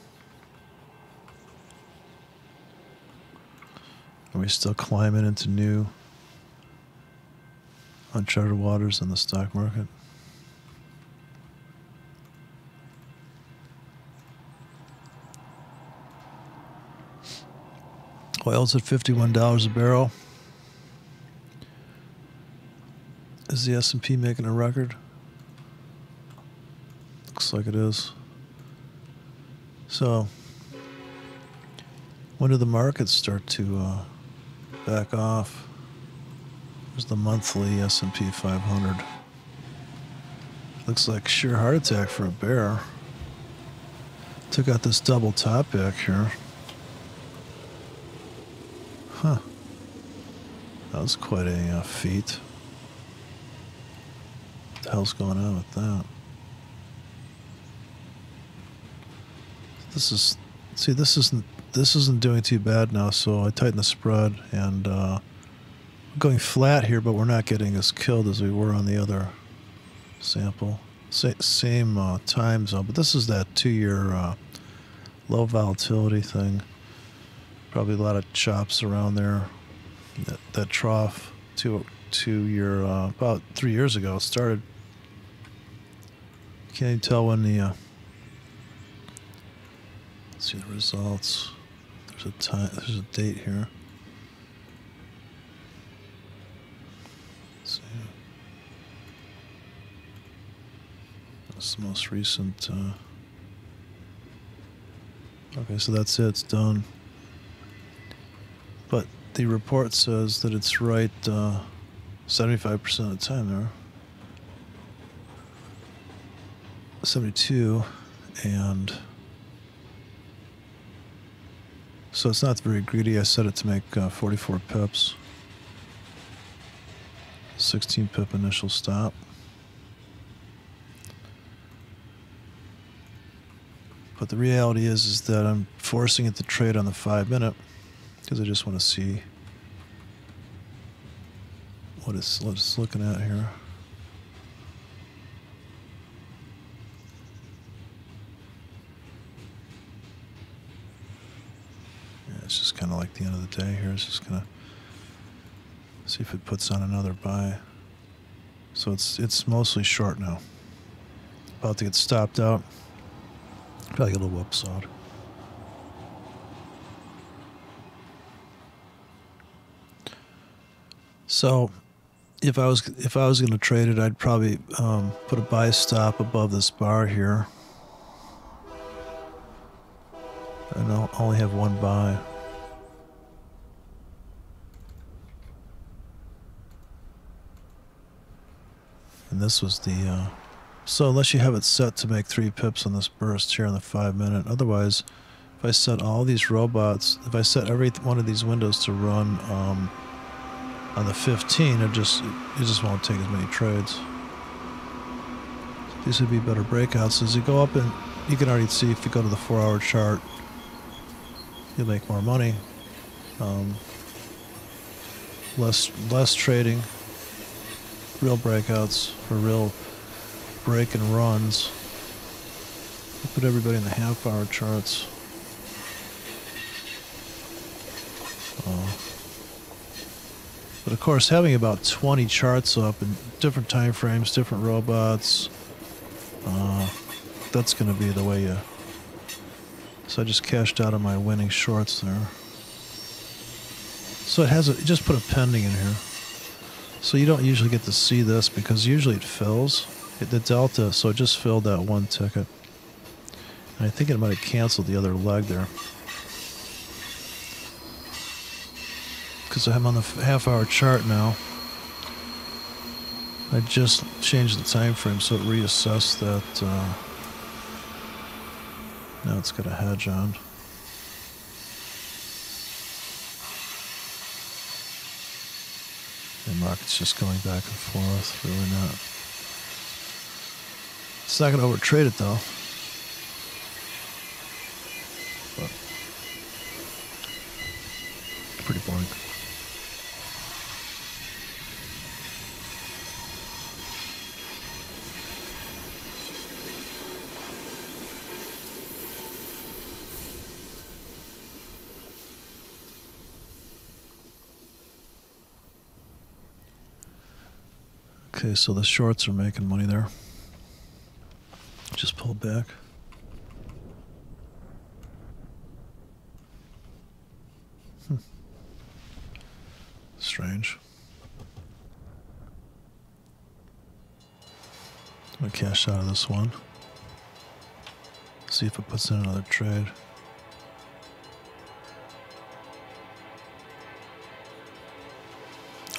Speaker 1: Are we still climbing into new uncharted waters in the stock market? Oil's at $51 a barrel. Is the S&P making a record? Looks like it is. So, when do the markets start to back off? There's the monthly S&P 500. Looks like sheer heart attack for a bear. Took out this double top back here. Huh. That was quite a feat. What the hell's going on with that? This isn't doing too bad now, so I tighten the spread, and I'm going flat here, but we're not getting as killed as we were on the other sample. Same time zone, but this is that 2-year low volatility thing. Probably a lot of chops around there. That trough 2-year about 3 years ago started. Can't even tell when the. Let's see the results. There's a time. There's a date here. Let's see. That's the most recent. Okay, so that's it. It's done. But the report says that it's right 75% of the time there. 72, and so it's not very greedy. I set it to make 44 pips. 16 pip initial stop. But the reality is that I'm forcing it to trade on the 5-minute because I just want to see what it's looking at here. Yeah, it's just kind of like the end of the day here. It's just gonna see if it puts on another buy. So it's mostly short now. About to get stopped out. Probably get a little whipsawed. So if I was going to trade it, I'd probably put a buy stop above this bar here. And I'll only have one buy. And this was the so unless you have it set to make 3 pips on this burst here on the 5-minute, otherwise, if I set all these robots, if I set every one of these windows to run on the 15, it just won't take as many trades. These would be better breakouts. As you go up, and you can already see if you go to the 4-hour chart, you'll make more money. Less trading, real breakouts for real break and runs. I'll put everybody in the half-hour charts. But of course, having about 20 charts up in different time frames, different robots, that's going to be the way you. So I just cashed out of my winning shorts there. So it just put a pending in here. So you don't usually get to see this because usually it fills. The delta, so it just filled that one ticket. And I think it might have canceled the other leg there. Because I'm on the half-hour chart now. I just changed the time frame so it reassessed that. Now it's got a hedge on. The market's just going back and forth. Really not. It's not going to overtrade it though. But pretty boring. Okay, so the shorts are making money there. Just pulled back. Strange. I'm gonna cash out of this one. See if it puts in another trade.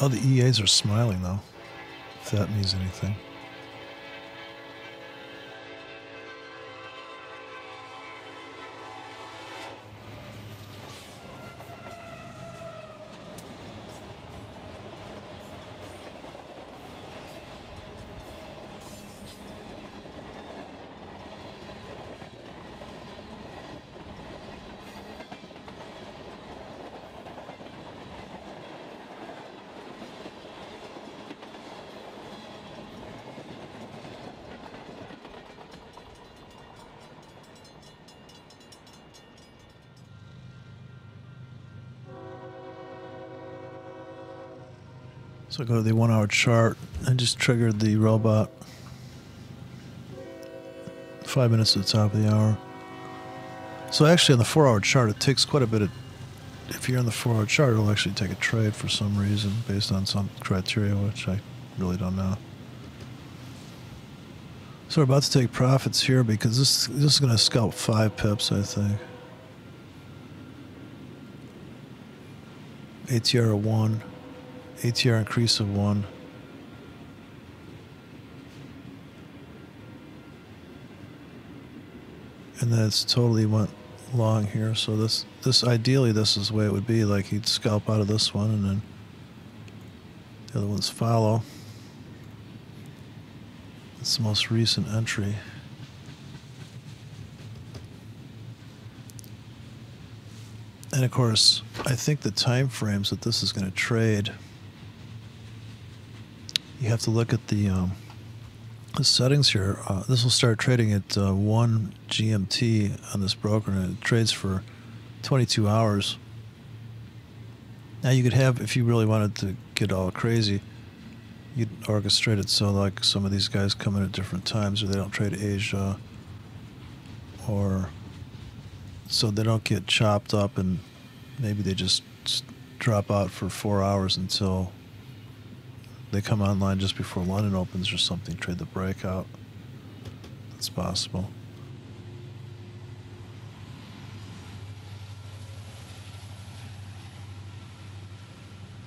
Speaker 1: Oh, the EAs are smiling though, if that means anything. So I go to the 1 hour chart and just triggered the robot. 5 minutes at the top of the hour. So actually on the 4 hour chart, it takes quite a bit of, if you're on the 4 hour chart, it'll actually take a trade for some reason based on some criteria, which I really don't know. So we're about to take profits here because this is going to scalp 5 pips, I think. ATR of 1, ATR increase of 1. And then it's totally went long here. So this ideally this is the way it would be. Like he'd scalp out of this one and then the other ones follow. It's the most recent entry. And of course, I think the time frames that this is going to trade, you have to look at the settings here. This will start trading at 1 GMT on this broker, and it trades for 22 hours. Now you could have, if you really wanted to get all crazy, you'd orchestrate it so like some of these guys come in at different times, or they don't trade Asia, or so they don't get chopped up and maybe they just drop out for 4 hours until they come online just before London opens or something, trade the breakout. That's possible.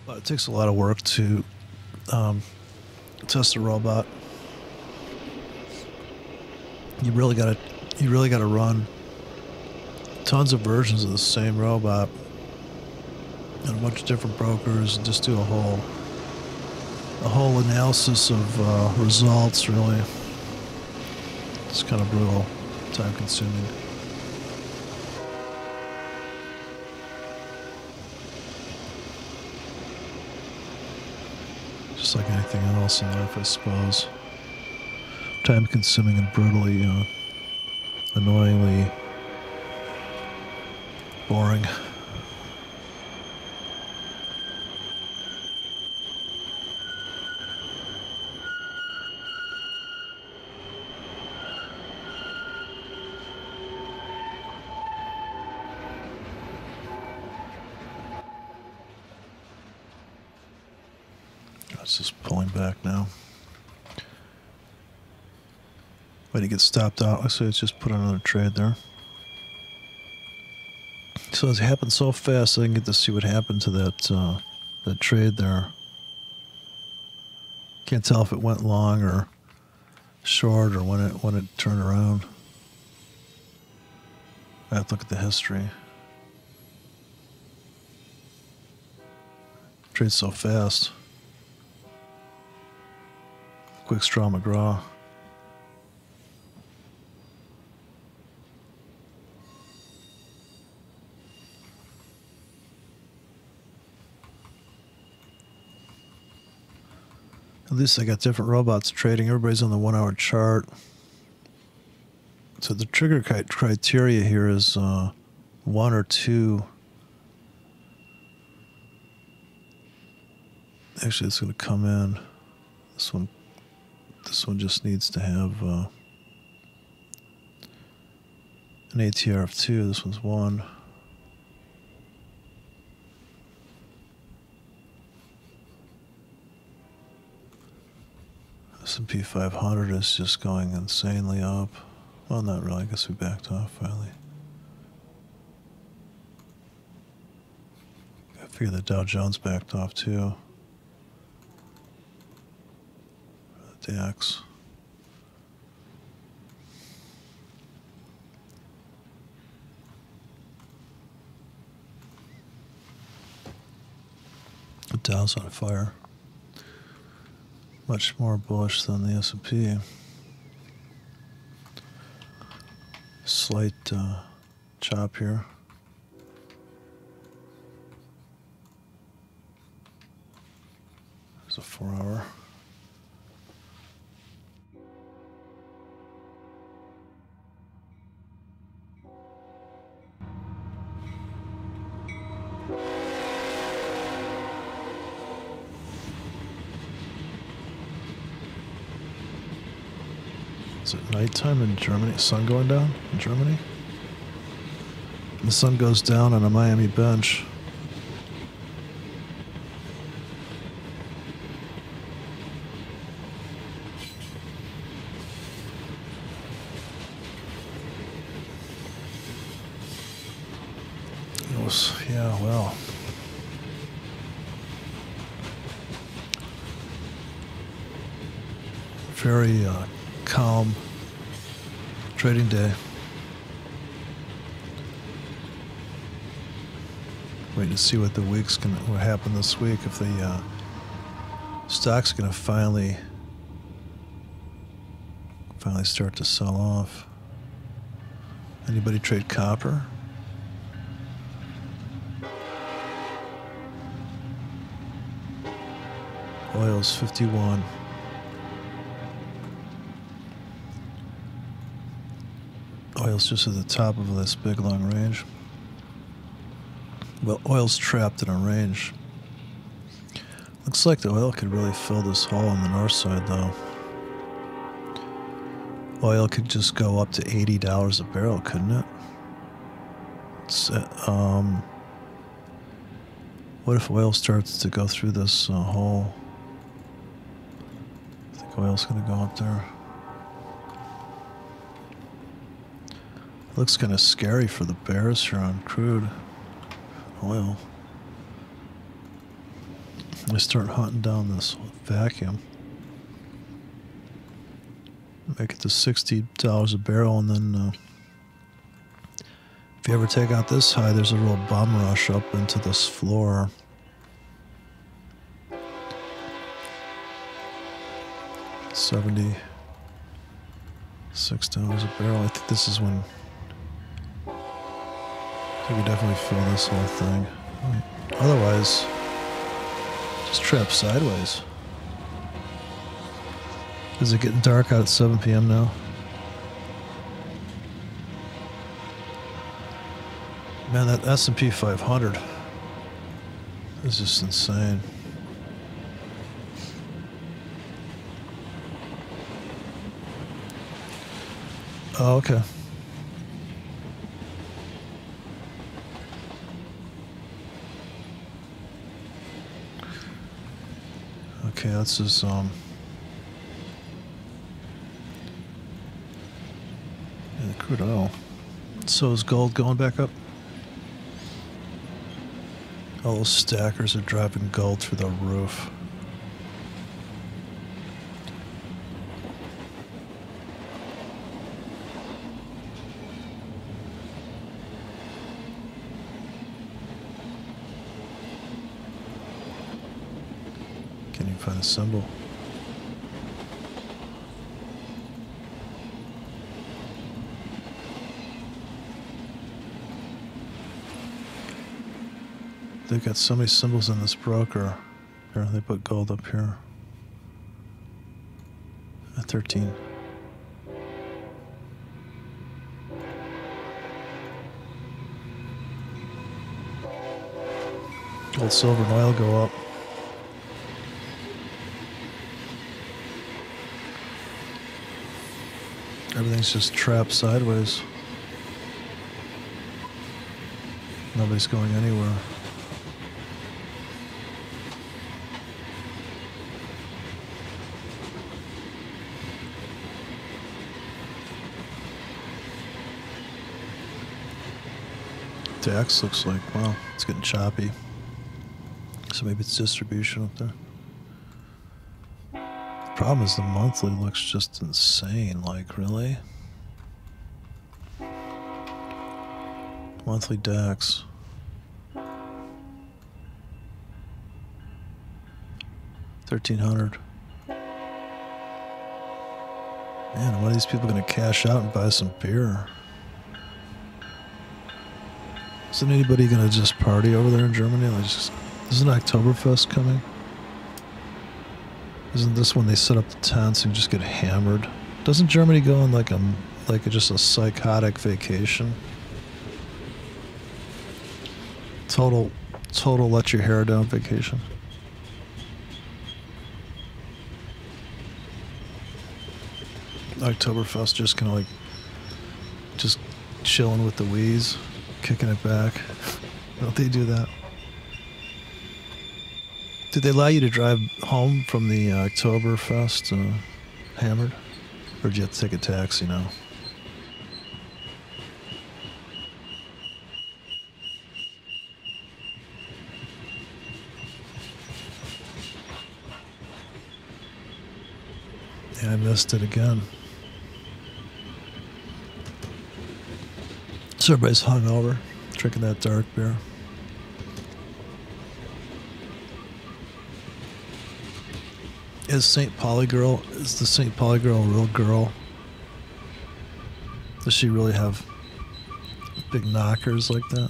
Speaker 1: But it takes a lot of work to test a robot. You really gotta run tons of versions of the same robot and a bunch of different brokers and just do a whole analysis of results. Really, it's kind of brutal, time consuming. Just like anything else in life, I suppose. Time consuming and brutally, annoyingly boring. It's just pulling back now. When he gets stopped out, I say it's just put on another trade there. So it happened so fast, I didn't get to see what happened to that trade there. Can't tell if it went long or short or when it turned around. I have to look at the history. Trades so fast. Quick straw McGraw. At least I got different robots trading. Everybody's on the 1 hour chart. So the trigger criteria here is 1 or 2. Actually, it's going to come in. This one just needs to have an ATR of 2. This one's 1. S&P 500 is just going insanely up. Well, not really. I guess we backed off finally. I figure the Dow Jones backed off too. The DAX. The Dow's on fire. Much more bullish than the S&P. Slight chop here. There's a 4 hour. Is it nighttime in Germany? Sun going down in Germany? The sun goes down on a Miami bench. It was, yeah, well. Very calm trading day. Waiting to see what the week's gonna, what happened this week. If the stock's gonna finally start to sell off. Anybody trade copper? Oil's 51. Oil's just at the top of this big long range. Well, oil's trapped in a range. Looks like the oil could really fill this hole on the north side, though. Oil could just go up to $80 a barrel, couldn't it? It's, what if oil starts to go through this hole? I think oil's going to go up there. Looks kind of scary for the bears here on crude oil. I start hunting down this vacuum. Make it to $60 a barrel, and then if you ever take out this high, there's a real bum rush up into this floor. $76 a barrel. I think this is when I can definitely feel this whole thing. Otherwise, just trap sideways. Is it getting dark out at 7 p.m. now? Man, that S&P 500 is just insane. Oh, okay. Okay, that's just yeah, the crude oil. So is gold going back up? All those stackers are driving gold through the roof. Can't even find a symbol. They've got so many symbols in this broker. Here, they put gold up here. At 13. Gold, silver, and oil go up. Everything's just trapped sideways. Nobody's going anywhere. DAX looks like, wow, it's getting choppy. So maybe it's distribution up there. The problem is the monthly looks just insane. Like, really? Monthly DAX. $1,300. Man, when are these people going to cash out and buy some beer? Isn't anybody going to just party over there in Germany? Like, just, isn't Oktoberfest coming? Isn't this when they set up the tents and just get hammered? Doesn't Germany go on like just a psychotic vacation? Total let your hair down vacation. Oktoberfest, just kind of like, just chilling with the wheeze, kicking it back. Don't they do that? Did they allow you to drive home from the Oktoberfest hammered? Or did you have to take a taxi now? Yeah, I missed it again. So everybody's hungover, drinking that dark beer. Is the St. Pauli girl a real girl? Does she really have big knockers like that?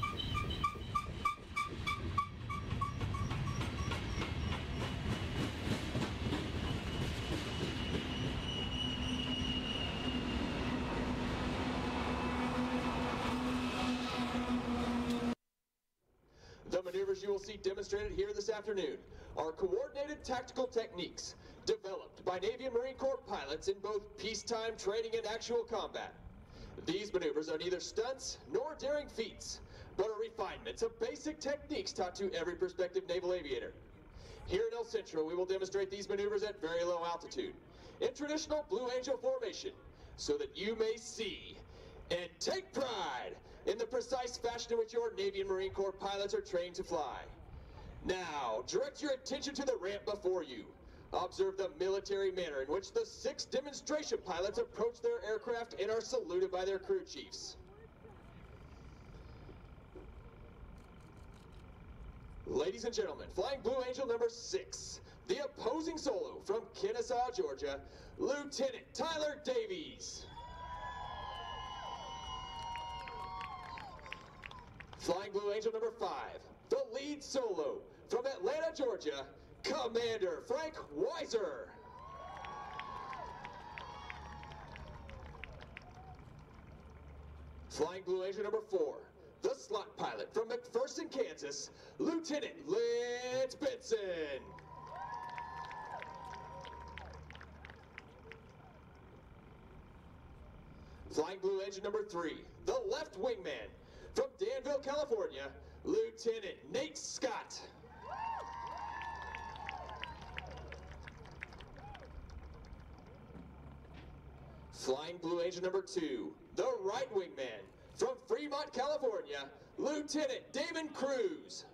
Speaker 3: The maneuvers you will see demonstrated here this afternoon are coordinated tactical techniques developed by Navy and Marine Corps pilots in both peacetime training and actual combat. These maneuvers are neither stunts nor daring feats, but are refinements of basic techniques taught to every prospective naval aviator. Here in El Centro, we will demonstrate these maneuvers at very low altitude, in traditional Blue Angel formation, so that you may see and take pride in the precise fashion in which your Navy and Marine Corps pilots are trained to fly. Now, direct your attention to the ramp before you. Observe the military manner in which the 6 demonstration pilots approach their aircraft and are saluted by their crew chiefs. Ladies and gentlemen, Flying Blue Angel number 6, the opposing solo from Kennesaw, Georgia, Lieutenant Tyler Davies. Flying Blue Angel number 5, the lead solo from Atlanta, Georgia, Commander Frank Weiser. Flying Blue Angel number 4, the slot pilot from McPherson, Kansas, Lieutenant Lance Benson. Flying Blue Angel number 3, the left wingman from Danville, California, Lieutenant Nate Scott. Flying Blue Angel number 2, the right wingman from Fremont, California, Lieutenant Damon Cruz.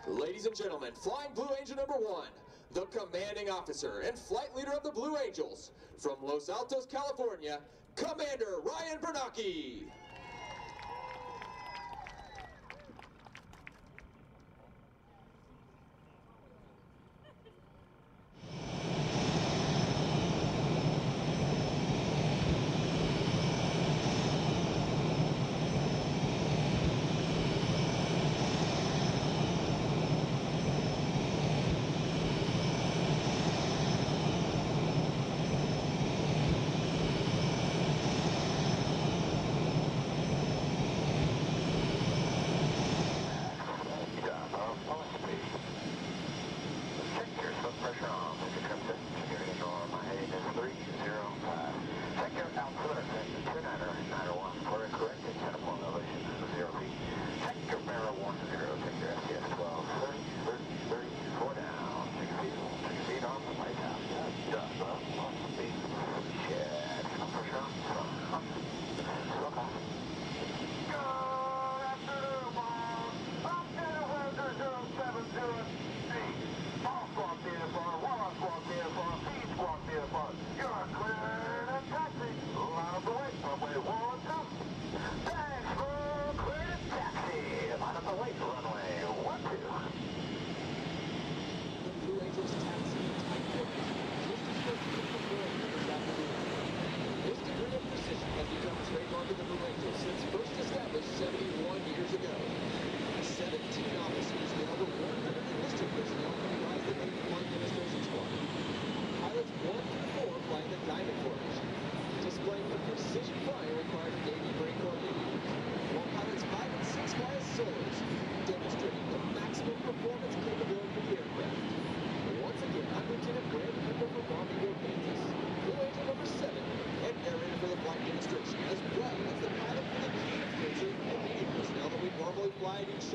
Speaker 3: Ladies and gentlemen, Flying Blue Angel number 1, the commanding officer and flight leader of the Blue Angels, from Los Altos, California, Commander Ryan Bernacki.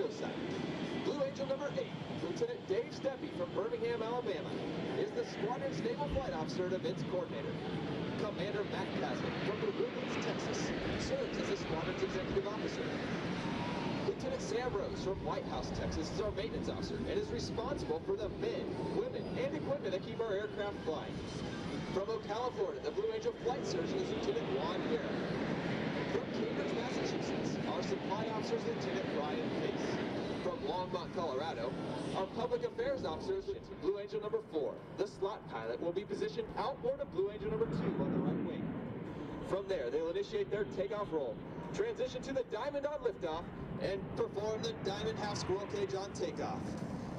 Speaker 3: industrial site. Blue Angel number 8, Lieutenant Dave Steppe from Birmingham, Alabama, is the Squadron's Naval Flight Officer and Events Coordinator. Commander Matt Castle from the Woodlands, Texas, serves as the Squadron's Executive Officer. Lieutenant Sam Rose from White House, Texas, is our maintenance officer and is responsible for the men, women, and equipment that keep our aircraft flying. From Ocala, Florida, the Blue Angel flight surgeon is Lieutenant Juan Guerra. From Cambridge, Massachusetts, our supply officer is Lieutenant Ryan Pace. From Longmont, Colorado, our public affairs officer is Blue Angel number 4. The slot pilot will be positioned outboard of Blue Angel number 2 on the right wing. From there, they'll initiate their takeoff roll, transition to the Diamond on liftoff, and perform the Diamond half squirrel cage on takeoff.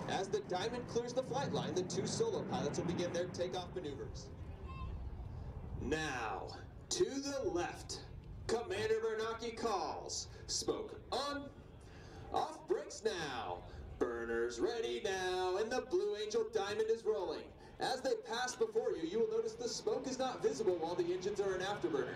Speaker 3: As the Diamond clears the flight line, the 2 solo pilots will begin their takeoff maneuvers. Now, to the left, Commander Bernanke calls. Smoke on. Off brakes now. Burners ready now, and the Blue Angel Diamond is rolling. As they pass before you, you will notice the smoke is not visible while the engines are in afterburner.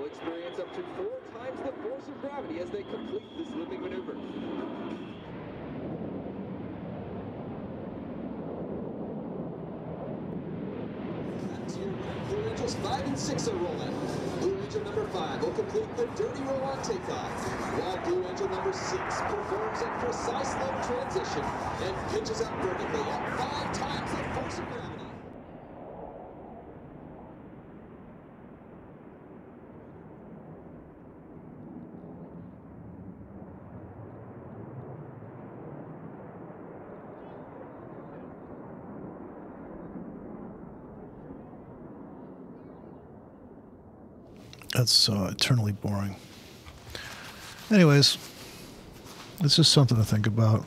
Speaker 3: Experience up to 4 times the force of gravity as they complete this looping maneuver. Back to your right, Blue Angels 5 and 6 are rolling. Blue Angel number 5 will complete the dirty roll on takeoff, while Blue Angel number 6 performs a precise low transition and pitches up vertically at 5 times the force of gravity.
Speaker 1: That's eternally boring. Anyways, it's just something to think about.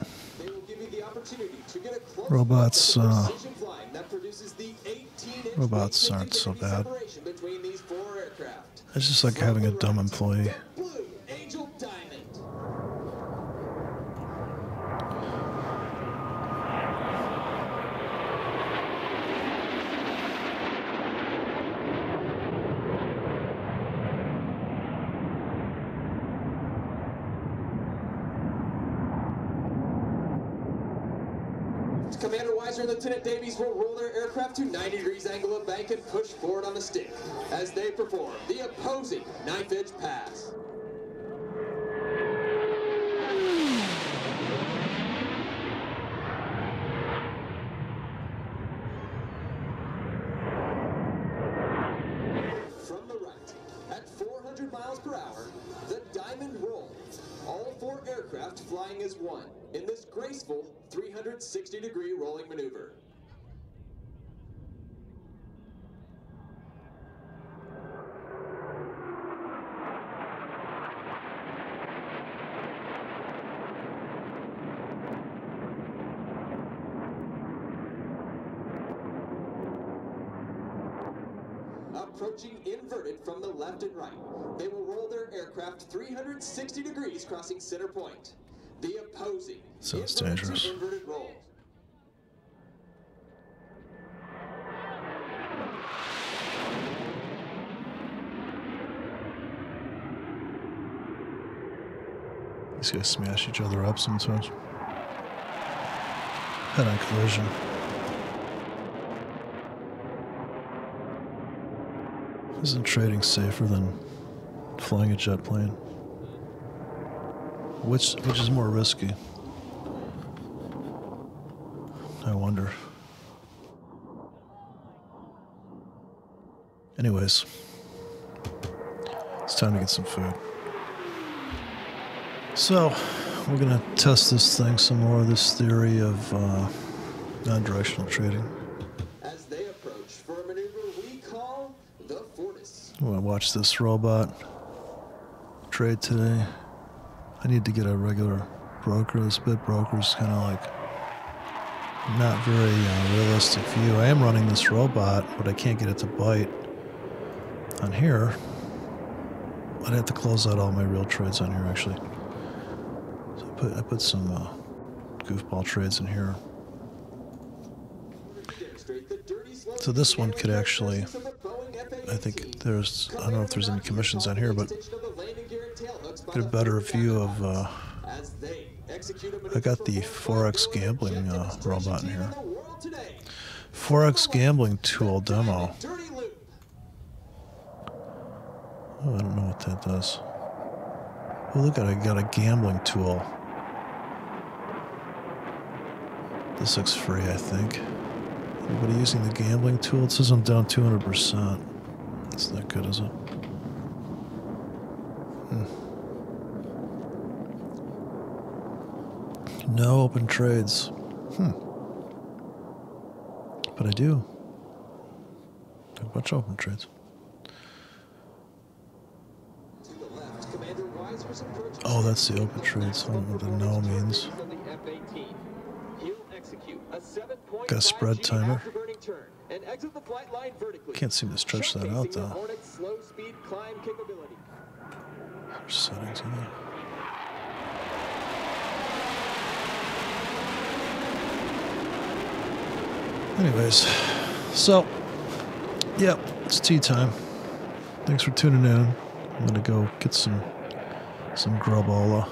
Speaker 1: Robots aren't so bad. It's just like having a dumb employee.
Speaker 3: Commander Weiser and Lieutenant Davies will roll their aircraft to 90 degrees angle of bank and push forward on the stick as they perform the opposing knife-edge pass. From the right, at 400 miles per hour, the Diamond rolls, all 4 aircraft flying as one in this graceful 360-degree rolling maneuver. Approaching inverted from the left and right, they will roll their aircraft 360 degrees crossing center point. The opposing
Speaker 1: sounds dangerous.
Speaker 3: Inverted rolls.
Speaker 1: These guys smash each other up sometimes. Head-on collision. Isn't trading safer than flying a jet plane? Which is more risky? I wonder. Anyways, it's time to get some food. So, we're gonna test this thing some more, this theory of non-directional trading.
Speaker 3: As they approach
Speaker 1: I'm gonna watch this robot trade today. I need to get a regular broker. This bit broker is kind of like not very realistic view. I am running this robot, but I can't get it to bite on here. I'd have to close out all my real trades on here, actually. So I put some goofball trades in here. So this one could actually, I think there's, I don't know if there's any commissions on here, but get a better view of, I got the Forex gambling robot in here. Forex gambling tool demo. Oh, I don't know what that does. Oh, look at it, I got a gambling tool. This looks free, I think. Anybody using the gambling tool? It says I'm down 200%. That's not good, is it? No open trades. But I do. A bunch of open trades. Oh, that's the open trades. I don't know what the no means. Got a spread timer. Can't seem to stretch that out though. There's settings in there. Anyways, so yeah, it's tea time. Thanks for tuning in. I'm gonna go get some grabola.